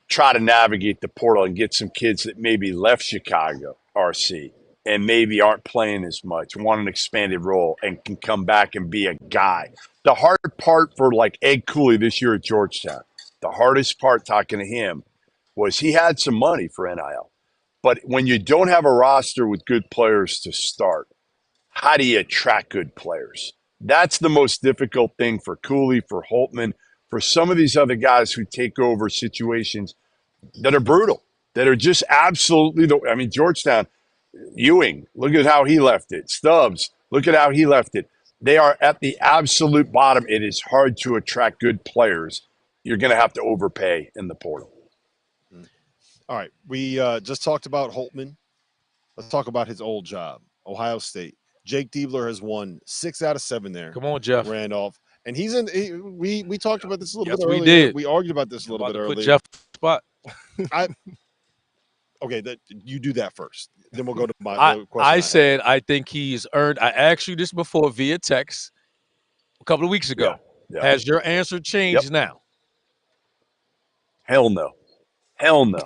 try to navigate the portal and get some kids that maybe left Chicago, RC, and maybe aren't playing as much, want an expanded role, and can come back and be a guy? The hard part for like Ed Cooley this year at Georgetown, the hardest part talking to him was he had some money for NIL. But when you don't have a roster with good players to start, how do you attract good players? That's the most difficult thing for Cooley, for Holtman, for some of these other guys who take over situations that are brutal, that are just absolutely Georgetown, Ewing, look at how he left it. Stubbs, look at how he left it. They are at the absolute bottom. It is hard to attract good players. You're going to have to overpay in the portal. All right. We just talked about Holtman. Let's talk about his old job, Ohio State. Jake Diebler has won 6 out of 7 there. Come on, Jeff. Randolph. And he's in. We talked about this a little bit we earlier. Did. We argued about this a little bit earlier. Put Jeff spot. Okay, you do that first. Then we'll go to my question. I said I think he's earned. I asked you this before via text a couple of weeks ago. Yeah. Has your answer changed now? Hell no. Hell no.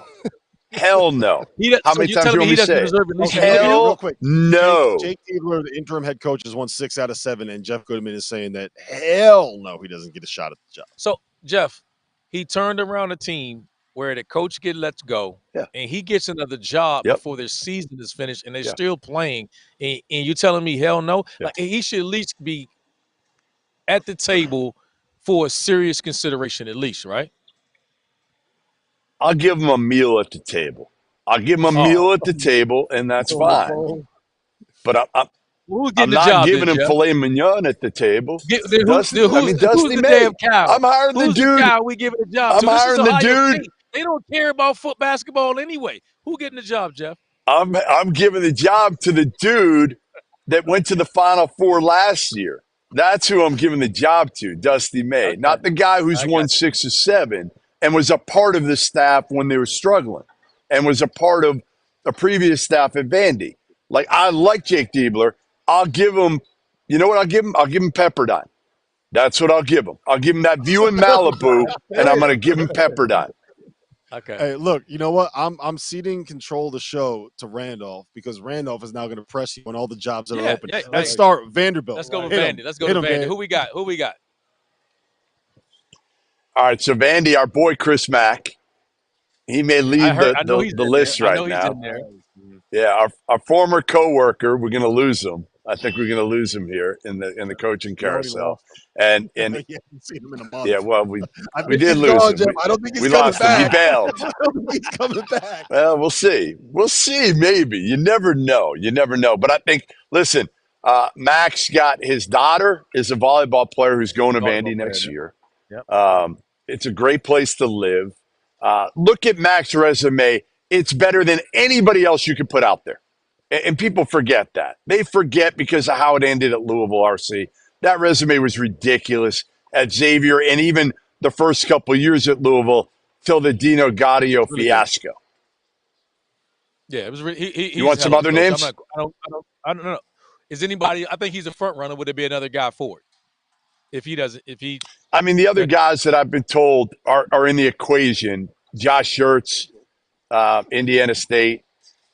Hell no. How many times do you want me to say? Hell no. Jake Diebler, the interim head coach, has won 6 out of 7, and Jeff Goodman is saying that hell no, he doesn't get a shot at the job. So, Jeff, he turned around a team where the coach let go, and he gets another job before their season is finished, and they're still playing, and you're telling me hell no? Like, he should at least be at the table for a serious consideration at least, right? I'll give him a meal at the table. And that's fine. But I'm not giving him filet mignon at the table. Dusty May. I'm hiring the dude. The guy we giving the job I'm hiring the dude. They don't care about basketball anyway. Who getting the job, Jeff? I'm giving the job to the dude that went to the Final Four last year. That's who I'm giving the job to, Dusty May, not the guy who's won 6 or 7 and was a part of the staff when they were struggling and was a part of a previous staff at Vandy. Like, I like Jake Diebler. I'll give him, you know what I'll give him? I'll give him Pepperdine. That's what I'll give him. I'll give him that view in Malibu, and I'm going to give him Pepperdine. Okay. Hey, look, you know what? I'm ceding control of the show to Randolph because Randolph is now going to press you on all the jobs that are open. Let's start Vanderbilt. Let's go with Vandy. Let's go to Vandy. Who we got? All right, so Vandy, our boy Chris Mack, he may leave the list right now. In there. Yeah, our former coworker, we're going to lose him. I think we're going to lose him here in the coaching We already carousel. lost him. And You haven't seen him in a month. yeah, well, we I we think did he's lose gone, him. Jeff. I don't think he's We coming lost him. He back. bailed. I don't think he's coming back. Well, we'll see. We'll see. Maybe you never know. You never know. But I think, listen, Max got his daughter is a volleyball player who's going to Vandy next year. Yep. It's a great place to live. Look at Max's resume. It's better than anybody else you could put out there. And people forget that. They forget because of how it ended at Louisville RC. That resume was ridiculous at Xavier and even the first couple of years at Louisville till the Dino Gaudio fiasco. Yeah, it was. You want some other names? I don't know. Is anybody? I think he's a front runner. Would there be another guy for it? If he doesn't, I mean, the other guys that I've been told are in the equation: Josh Schertz, Indiana State,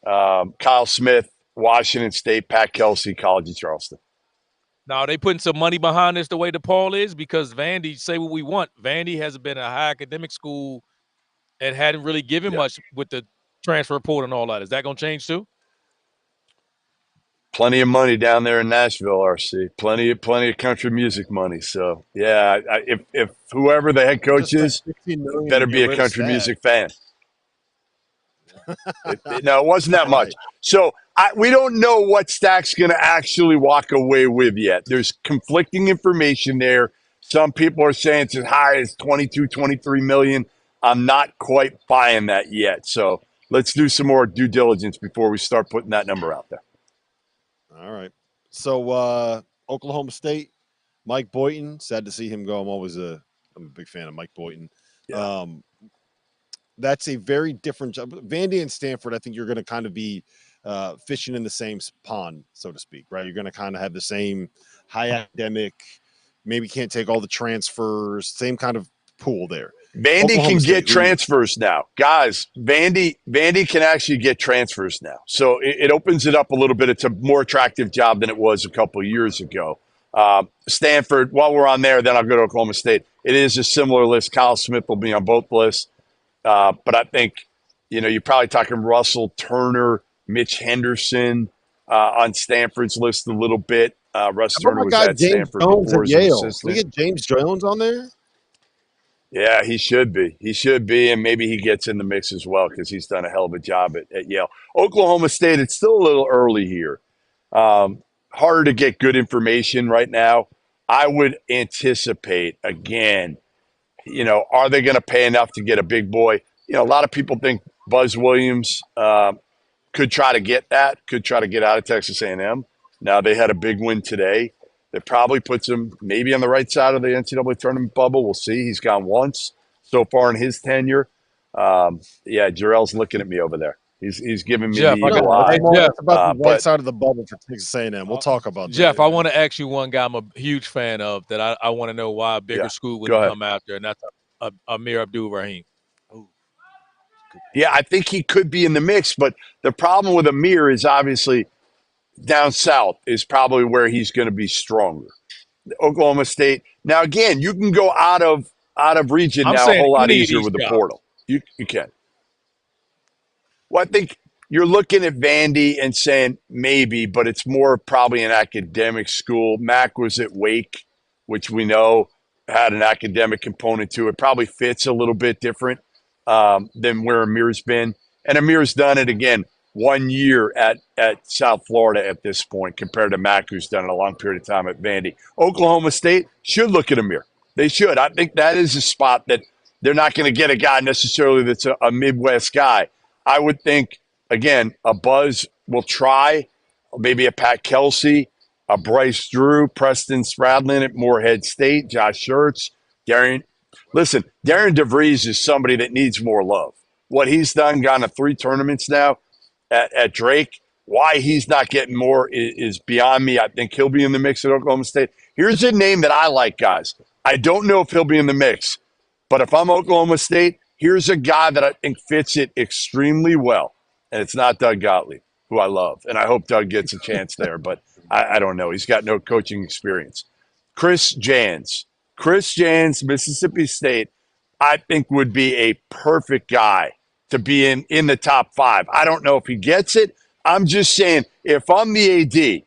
Kyle Smith, Washington State, Pat Kelsey, College of Charleston. Now, they putting some money behind this the way DePaul is because Vandy, say what we want, Vandy has been a high academic school and hadn't really given much with the transfer portal and all that. Is that going to change too? Plenty of money down there in Nashville, RC. Plenty of country music money. So, yeah, if whoever the head coach is, better be a country music fan. No, it wasn't that much. So we don't know what Stack's going to actually walk away with yet. There's conflicting information there. Some people are saying it's as high as 22, 23 million. I'm not quite buying that yet. So let's do some more due diligence before we start putting that number out there. All right. So Oklahoma State, Mike Boynton, sad to see him go. I'm a big fan of Mike Boynton. Yeah. That's a very different job. Vandy and Stanford, I think you're going to kind of be fishing in the same pond, so to speak, right? You're going to kind of have the same high academic, maybe can't take all the transfers, same kind of pool there. Vandy can get transfers now. Guys, Vandy can actually get transfers now. So it opens it up a little bit. It's a more attractive job than it was a couple of years ago. Stanford, while we're on there, then I'll go to Oklahoma State. It is a similar list. Kyle Smith will be on both lists. But I think, you're probably talking Russell, Turner, Mitch Henderson on Stanford's list a little bit. Russ Turner was at Stanford before as an assistant. Can we get James Jones on there? Yeah, he should be. He should be, and maybe he gets in the mix as well because he's done a hell of a job at Yale. Oklahoma State, it's still a little early here. Harder to get good information right now. I would anticipate, again, are they going to pay enough to get a big boy? A lot of people think Buzz Williams could try to get that, could try to get out of Texas A&M. Now, they had a big win today. That probably puts him maybe on the right side of the NCAA tournament bubble. We'll see. He's gone once so far in his tenure. Jerel's looking at me over there. He's giving me the evil eye. It's about the right side of the bubble for Texas A&M. We'll talk about that. Jeff, I want to ask you one guy I'm a huge fan of that I want to know why a bigger school would come after, and that's Amir Abdul-Rahim. Yeah, I think he could be in the mix, but the problem with Amir is obviously down south is probably where he's going to be stronger. Oklahoma State. Now, again, you can go out of region now a whole lot easier with the portal. You can. Well, I think you're looking at Vandy and saying maybe, but it's more probably an academic school. Mac was at Wake, which we know had an academic component to it. Probably fits a little bit different than where Amir's been. And Amir's done it again. 1 year at South Florida at this point compared to Mac, who's done it a long period of time at Vandy. Oklahoma State should look at Amir. They should. I think that is a spot that they're not going to get a guy necessarily that's a Midwest guy. I would think, again, a Buzz will try, maybe a Pat Kelsey, a Bryce Drew, Preston Stradlin at Morehead State, Josh Schertz, Darian. Listen, Darian DeVries is somebody that needs more love. What he's done, gone to 3 tournaments now, at Drake. Why he's not getting more is beyond me. I think he'll be in the mix at Oklahoma State. Here's a name that I like, guys. I don't know if he'll be in the mix, but if I'm Oklahoma State, here's a guy that I think fits it extremely well, and it's not Doug Gottlieb, who I love, and I hope Doug gets a chance there, but I don't know. He's got no coaching experience. Chris Jans, Mississippi State, I think would be a perfect guy to be in the top 5. I don't know if he gets it. I'm just saying, if I'm the AD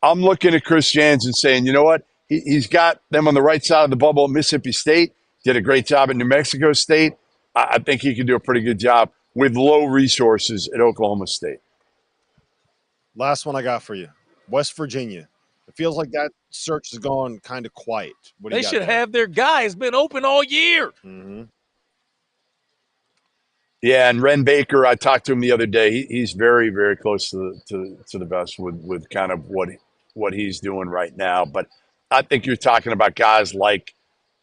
I'm looking at Chris Jans and saying, you know what? He's got them on the right side of the bubble at Mississippi State. Did a great job at New Mexico State. I think he can do a pretty good job with low resources at Oklahoma State. Last one I got for you. West Virginia. It feels like that search has gone kind of quiet. What do They you got should there? have their guy. It's been open all year. Mm-hmm. Yeah, and Ren Baker, I talked to him the other day. He's very, very close to the best with kind of what he's doing right now. But I think you're talking about guys like,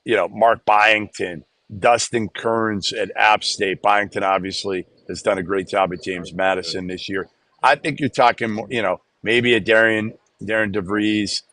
Mark Byington, Dustin Kearns at App State. Byington obviously has done a great job at James Madison this year. I think you're talking, maybe a Darren DeVries.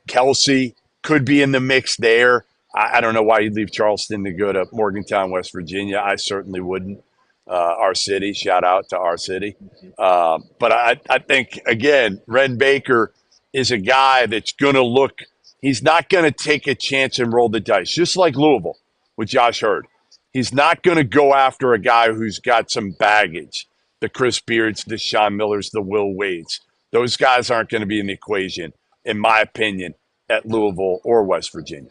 Kelsey could be in the mix there. I don't know why you'd leave Charleston to go to Morgantown, West Virginia. I certainly wouldn't. Our city, shout out to our city. But I think, again, Ren Baker is a guy that's going to look – he's not going to take a chance and roll the dice, just like Louisville with Josh Hurd. He's not going to go after a guy who's got some baggage, the Chris Beards, the Sean Millers, the Will Wades. Those guys aren't going to be in the equation, in my opinion, at Louisville or West Virginia.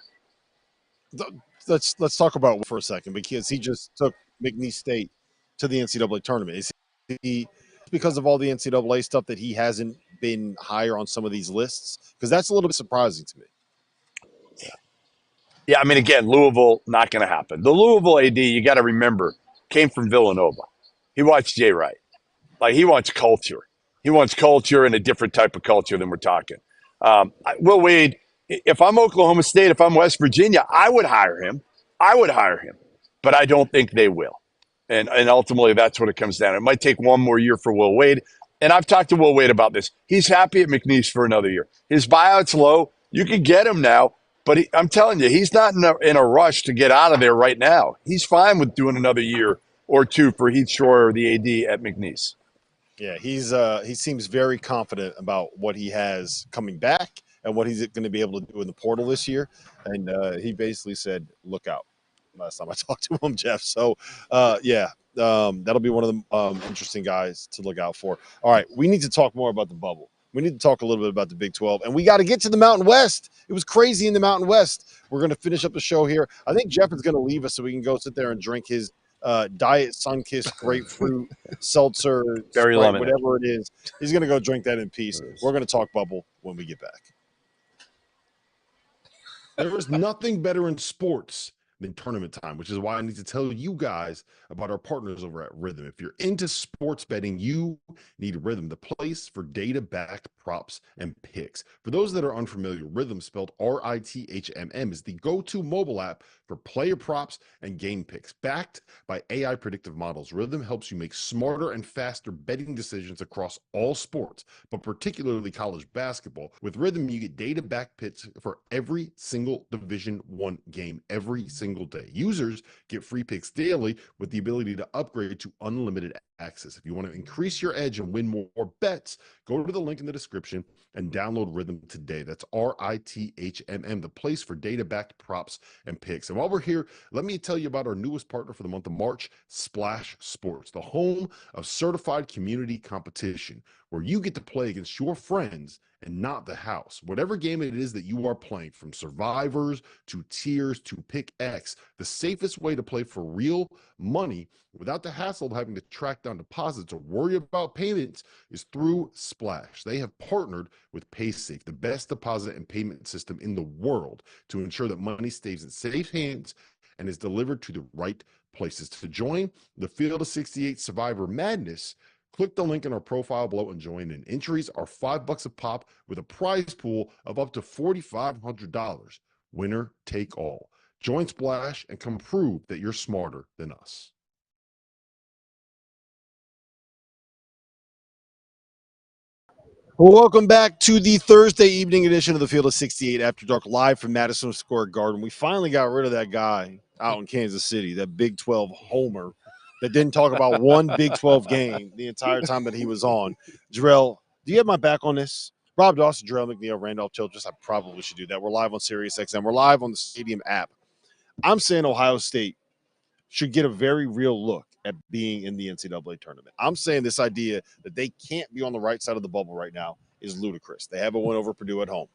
Let's talk about it for a second, because he just took McNeal State to the NCAA tournament. Is he because of all the NCAA stuff that he hasn't been higher on some of these lists? Because that's a little bit surprising to me. Yeah, I mean, again, Louisville, not going to happen. The Louisville AD, you got to remember, came from Villanova. He watched Jay Wright. Like, he wants culture. He wants culture and a different type of culture than we're talking. Will Wade, if I'm Oklahoma State, if I'm West Virginia, I would hire him. But I don't think they will. And ultimately, that's what it comes down to. It might take one more year for Will Wade. And I've talked to Will Wade about this. He's happy at McNeese for another year. His buyout's low. You can get him now. But I'm telling you, he's not in a rush to get out of there right now. He's fine with doing another year or two for Heath Schroyer, the AD at McNeese. Yeah, he seems very confident about what he has coming back and what he's going to be able to do in the portal this year. And he basically said, look out, last time I talked to him, Jeff. So, that'll be one of the interesting guys to look out for. All right, we need to talk more about the bubble. We need to talk a little bit about the Big 12, and we got to get to the Mountain West. It was crazy in the Mountain West. We're going to finish up the show here. I think Jeff is going to leave us so we can go sit there and drink his Diet Sunkist grapefruit seltzer, Berry Sprite, lemon, whatever it is. He's going to go drink that in peace. We're going to talk bubble when we get back. There is nothing better in sports than tournament time, which is why I need to tell you guys about our partners over at Rhythm. If you're into sports betting, you need Rhythm, the place for data-backed props and picks. For those that are unfamiliar, Rhythm, spelled RITHMM, is the go-to mobile app for player props and game picks. Backed by AI predictive models, Rhythm helps you make smarter and faster betting decisions across all sports, but particularly college basketball. With Rhythm, you get data-backed picks for every single Division I game, every single day. Users get free picks daily with the ability to upgrade to unlimited access. If you want to increase your edge and win more bets, go to the link in the description and download Rhythm today. That's RITHMM, the place for data-backed props and picks. And while we're here, let me tell you about our newest partner for the month of March, Splash Sports, the home of certified community competition, where you get to play against your friends and not the house. Whatever game it is that you are playing, from survivors to tiers to pick X, the safest way to play for real money without the hassle of having to track down deposits or worry about payments is through Splash. They have partnered with PaySafe, the best deposit and payment system in the world, to ensure that money stays in safe hands and is delivered to the right places. To join the Field of 68 Survivor Madness, click the link in our profile below and join in. Entries are $5 a pop with a prize pool of up to $4,500. Winner take all. Join Splash and come prove that you're smarter than us. Well, welcome back to the Thursday evening edition of the Field of 68 After Dark, live from Madison Square Garden. We finally got rid of that guy out in Kansas City, that Big 12 homer that didn't talk about one Big 12 game the entire time that he was on. Jerel, do you have my back on this? Rob Dauster, Jerel, McNeal, Randolph, Childress. I probably should do that. We're live on SiriusXM. We're live on the Stadium app. I'm saying Ohio State should get a very real look at being in the NCAA tournament. I'm saying this idea that they can't be on the right side of the bubble right now is ludicrous. They have a win over Purdue at home.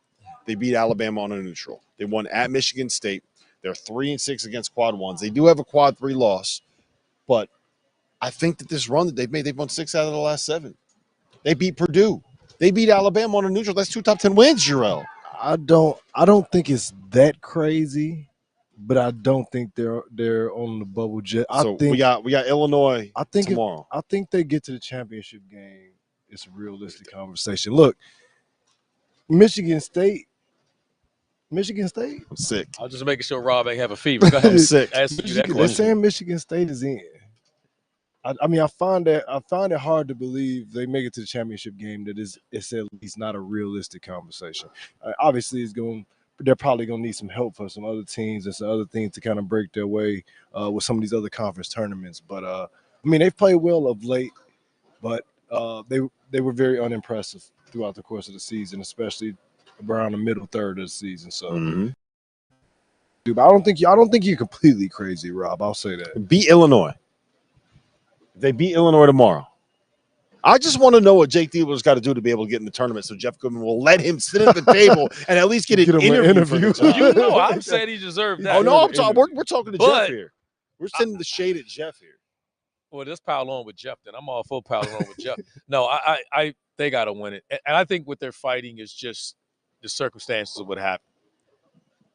They beat Alabama on a neutral. They won at Michigan State. They're 3-6 against quad ones. They do have a quad 3 loss, but I think that this run that they've made, they've won 6 out of the last 7. They beat Purdue. They beat Alabama on a neutral. That's 2 top 10 wins, Jerel. I don't think it's that crazy, but I don't think they're on the bubble jet. We got Illinois tomorrow. I think they get to the championship game. It's a realistic conversation. Look, Michigan State. I'm sick. I was just making sure Rob ain't have a fever. Go ahead. I'm sick. Ask you that They're question. saying Michigan State is in. I mean, I find it hard to believe they make it to the championship game. That it's at least not a realistic conversation. Obviously, they're probably going to need some help from some other teams and some other things to kind of break their way with some of these other conference tournaments. But I mean, they've played well of late, but they were very unimpressive throughout the course of the season, especially around the middle third of the season. So, dude, I don't think you're completely crazy, Rob. I'll say that. Beat Illinois. They beat Illinois tomorrow. I just want to know what Jake Diebler's got to do to be able to get in the tournament so Jeff Goodman will let him sit at the table and at least get an interview. For the job. You know, I said he deserved that. Oh, no, we're talking to Jeff here. We're sending the shade at Jeff here. Well, let's pile on with Jeff then. I'm all for piling on with Jeff. No, they got to win it. And I think what they're fighting is just the circumstances of what happened.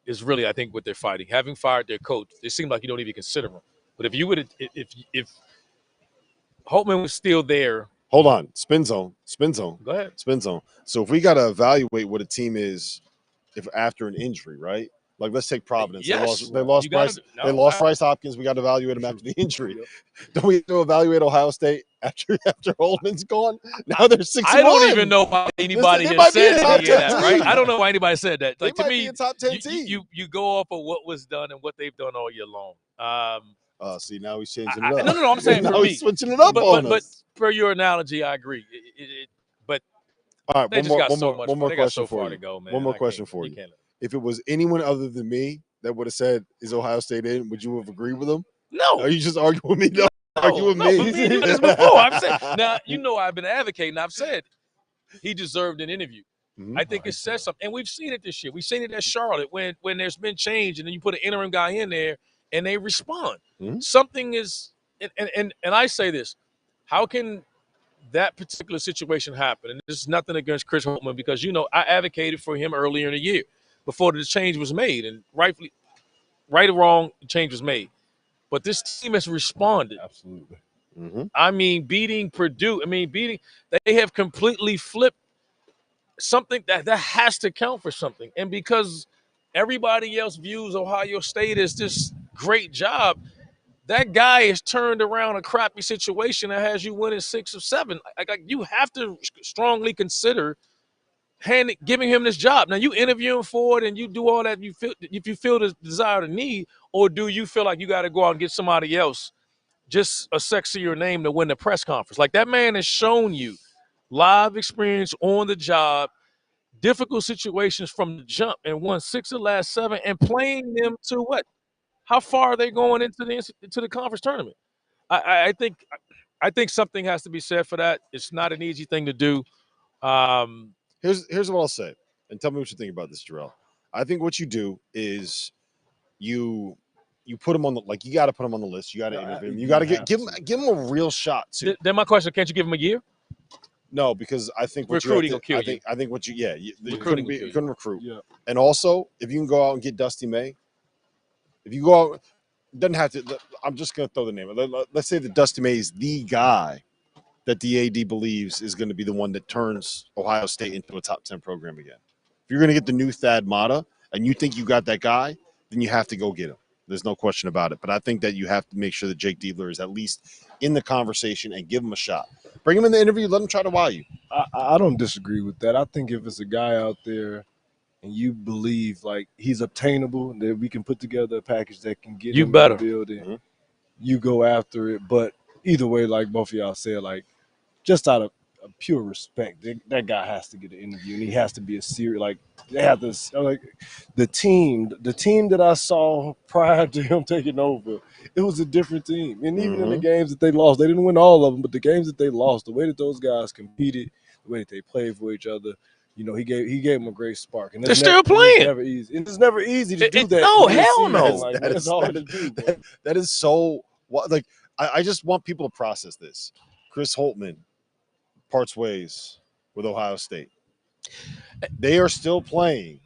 Is really, I think, what they're fighting. Having fired their coach, it seemed like you don't even consider him. But if you would, if Holtman was still there. Hold on. Spin zone. Go ahead. Spin zone. So if we got to evaluate what a team is if after an injury, right? Like, let's take Providence. Yes. They lost Bryce Hopkins. We got to evaluate him after the injury. Don't we have to evaluate Ohio State after Holtman's gone? Now they're 6-1. I don't even know why anybody has said that, right? I don't know why anybody said that. Like, to me, a top 10 team. You go off of what was done and what they've done all year long. See, now he's changing it up. No, I'm saying now for me. he's switching it up on us. But per your analogy, I agree. But all right, they just got so much. One more they got question so far for to you. go, man. One more question for you. Can't. If it was anyone other than me that would have said, "Is Ohio State in?" Would you have agreed with him? No. Are you just arguing with me? No, argue with me. For me, you this before. I've said now. You know, I've been advocating. I've said he deserved an interview. I think it says something, and we've seen it this year. We've seen it at Charlotte when there's been change, and then you put an interim guy in there, and they respond. Something is, and I say this: how can that particular situation happen? And this is nothing against Chris Holtman because I advocated for him earlier in the year before the change was made, and rightfully, right or wrong, the change was made. But this team has responded. Absolutely. I mean, beating Purdue. They have completely flipped something that has to count for something. And because everybody else views Ohio State as this great job, that guy has turned around a crappy situation that has you winning 6 or 7. You have to strongly consider giving him this job. Now, you interview him for it and you do all that if you feel the desire to need, or do you feel like you got to go out and get somebody else, just a sexier name to win the press conference? Like, that man has shown you live experience on the job, difficult situations from the jump, and won 6 of the last 7 and playing them to what? How far are they going into the conference tournament? I think something has to be said for that. It's not an easy thing to do. Here's what I'll say, and tell me what you think about this, Jerel. I think what you do is you put him on you got to put him on the list. You got to interview him. You got to give him a real shot too. Then my question: can't you give him a year? No, because I think recruiting will kill you. I think what you you couldn't recruit. Yeah. And also, if you can go out and get Dusty May, if you go out, doesn't have to. I'm just going to throw the name. Let's say that Dusty May is the guy that the AD believes is going to be the one that turns Ohio State into a top 10 program again. If you're going to get the new Thad Matta and you think you got that guy, then you have to go get him. There's no question about it. But I think that you have to make sure that Jake Diebler is at least in the conversation and give him a shot. Bring him in the interview. Let him try to wow you. I don't disagree with that. I think if it's a guy out there and you believe like he's obtainable, that we can put together a package that can get him in the building, you go after it. But either way, like both of y'all said, like just out of pure respect, that guy has to get an interview, and he has to be a serious. Like they have this, like the team that I saw prior to him taking over, it was a different team. And even in the games that they lost, they didn't win all of them, but the games that they lost, the way that those guys competed, the way that they played for each other. You know, he gave him a great spark. And they're still playing. It's never easy. It's never easy to do that. No, hell no. Like, that's hard to do. That is so like I just want people to process this. Chris Holtman parts ways with Ohio State. They are still playing.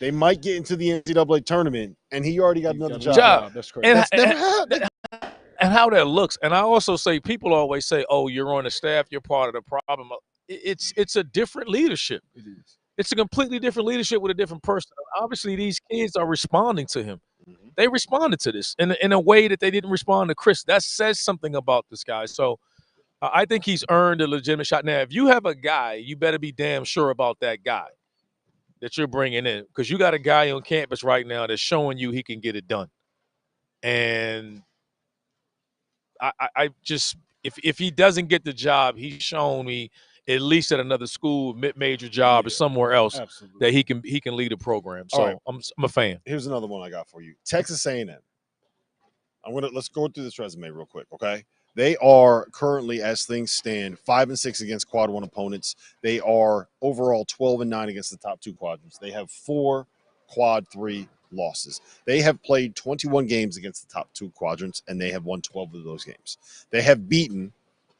They might get into the NCAA tournament, and he already got another job. That's crazy. That's never happened. And how that looks. And I also say, people always say, "Oh, you're on the staff, you're part of the problem." It's a different leadership. It is. It's a completely different leadership with a different person. Obviously, these kids are responding to him. Mm-hmm. They responded to this in a way that they didn't respond to Chris. That says something about this guy. So I think he's earned a legitimate shot. Now, if you have a guy, you better be damn sure about that guy that you're bringing in, because you got a guy on campus right now that's showing you he can get it done. And I just, if he doesn't get the job, he's shown me at least at another school, mid-major job or somewhere else, that he can lead a program. So right. I'm a fan. Here's another one I got for you. Texas A&M. Let's go through this resume real quick, okay? They are currently, as things stand, 5-6 against quad 1 opponents. They are overall 12-9 against the top 2 quadrants. They have 4 quad 3 losses. They have played 21 games against the top 2 quadrants, and they have won 12 of those games. They have beaten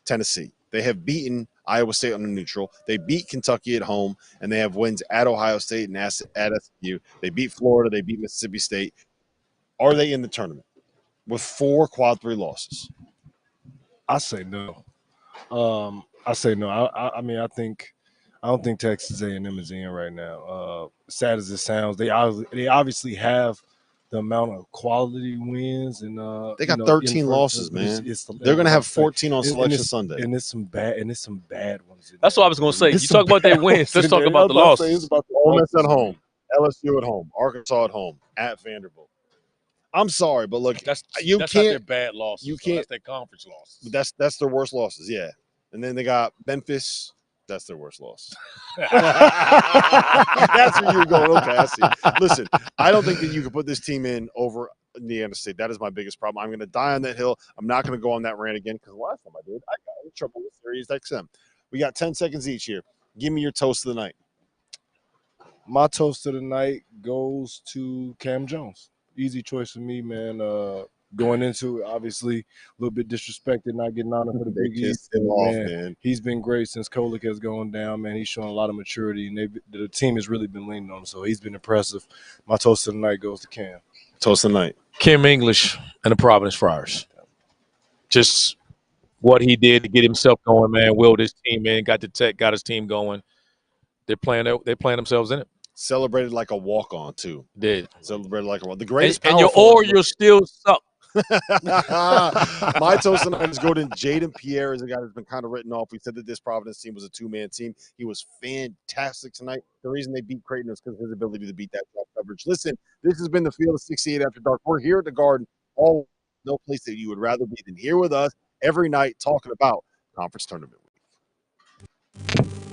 Tennessee. They have beaten Iowa State on the neutral. They beat Kentucky at home, and they have wins at Ohio State and at SMU. They beat Florida. They beat Mississippi State. Are they in the tournament with 4 quad 3 losses? I say no. I say no. I mean, I don't think Texas A&M is in right now. Sad as it sounds, they obviously have the amount of quality wins, and they got 13 losses, man. They're going to have 14 on Selection Sunday, and it's some bad ones. That's what I was going to say. You talk about their wins. Let's talk about the losses. Ole Miss at home, LSU at home, Arkansas at home, at Vanderbilt. I'm sorry, but look, that's can't. Not their bad losses. You can't. That's their conference losses. But that's their worst losses, yeah. And then they got Memphis. That's their worst loss. That's where you're going. Okay, I see. Listen, I don't think that you can put this team in over Indiana State. That is my biggest problem. I'm going to die on that hill. I'm not going to go on that rant again, because last time I did, I got in trouble with Sirius XM. We got 10 seconds each here. Give me your toast of the night. My toast of the night goes to Cam Jones. Easy choice for me, man. Going into it, obviously, a little bit disrespected, not getting honor for the Big East. Man, he's been great since Kolick has gone down, man. He's shown a lot of maturity, and the team has really been leaning on him, so he's been impressive. My toast of the night goes to Cam. Toast of the night. Kim English and the Providence Friars. Just what he did to get himself going, man. Willed his team in, got the tech, got his team going. They're playing themselves in it. Celebrated like a walk-on, too. Did. Celebrated like a walk-on. The greatest and your Orioles still suck. My toast tonight is go to Jaden Pierre, as a guy that's been kind of written off. We said that this Providence team was a 2-man team. He was fantastic tonight. The reason they beat Creighton was because of his ability to beat that drop coverage. Listen, this has been the Field of 68 After Dark. We're here at the Garden. No place that you would rather be than here with us every night talking about Conference Tournament Week.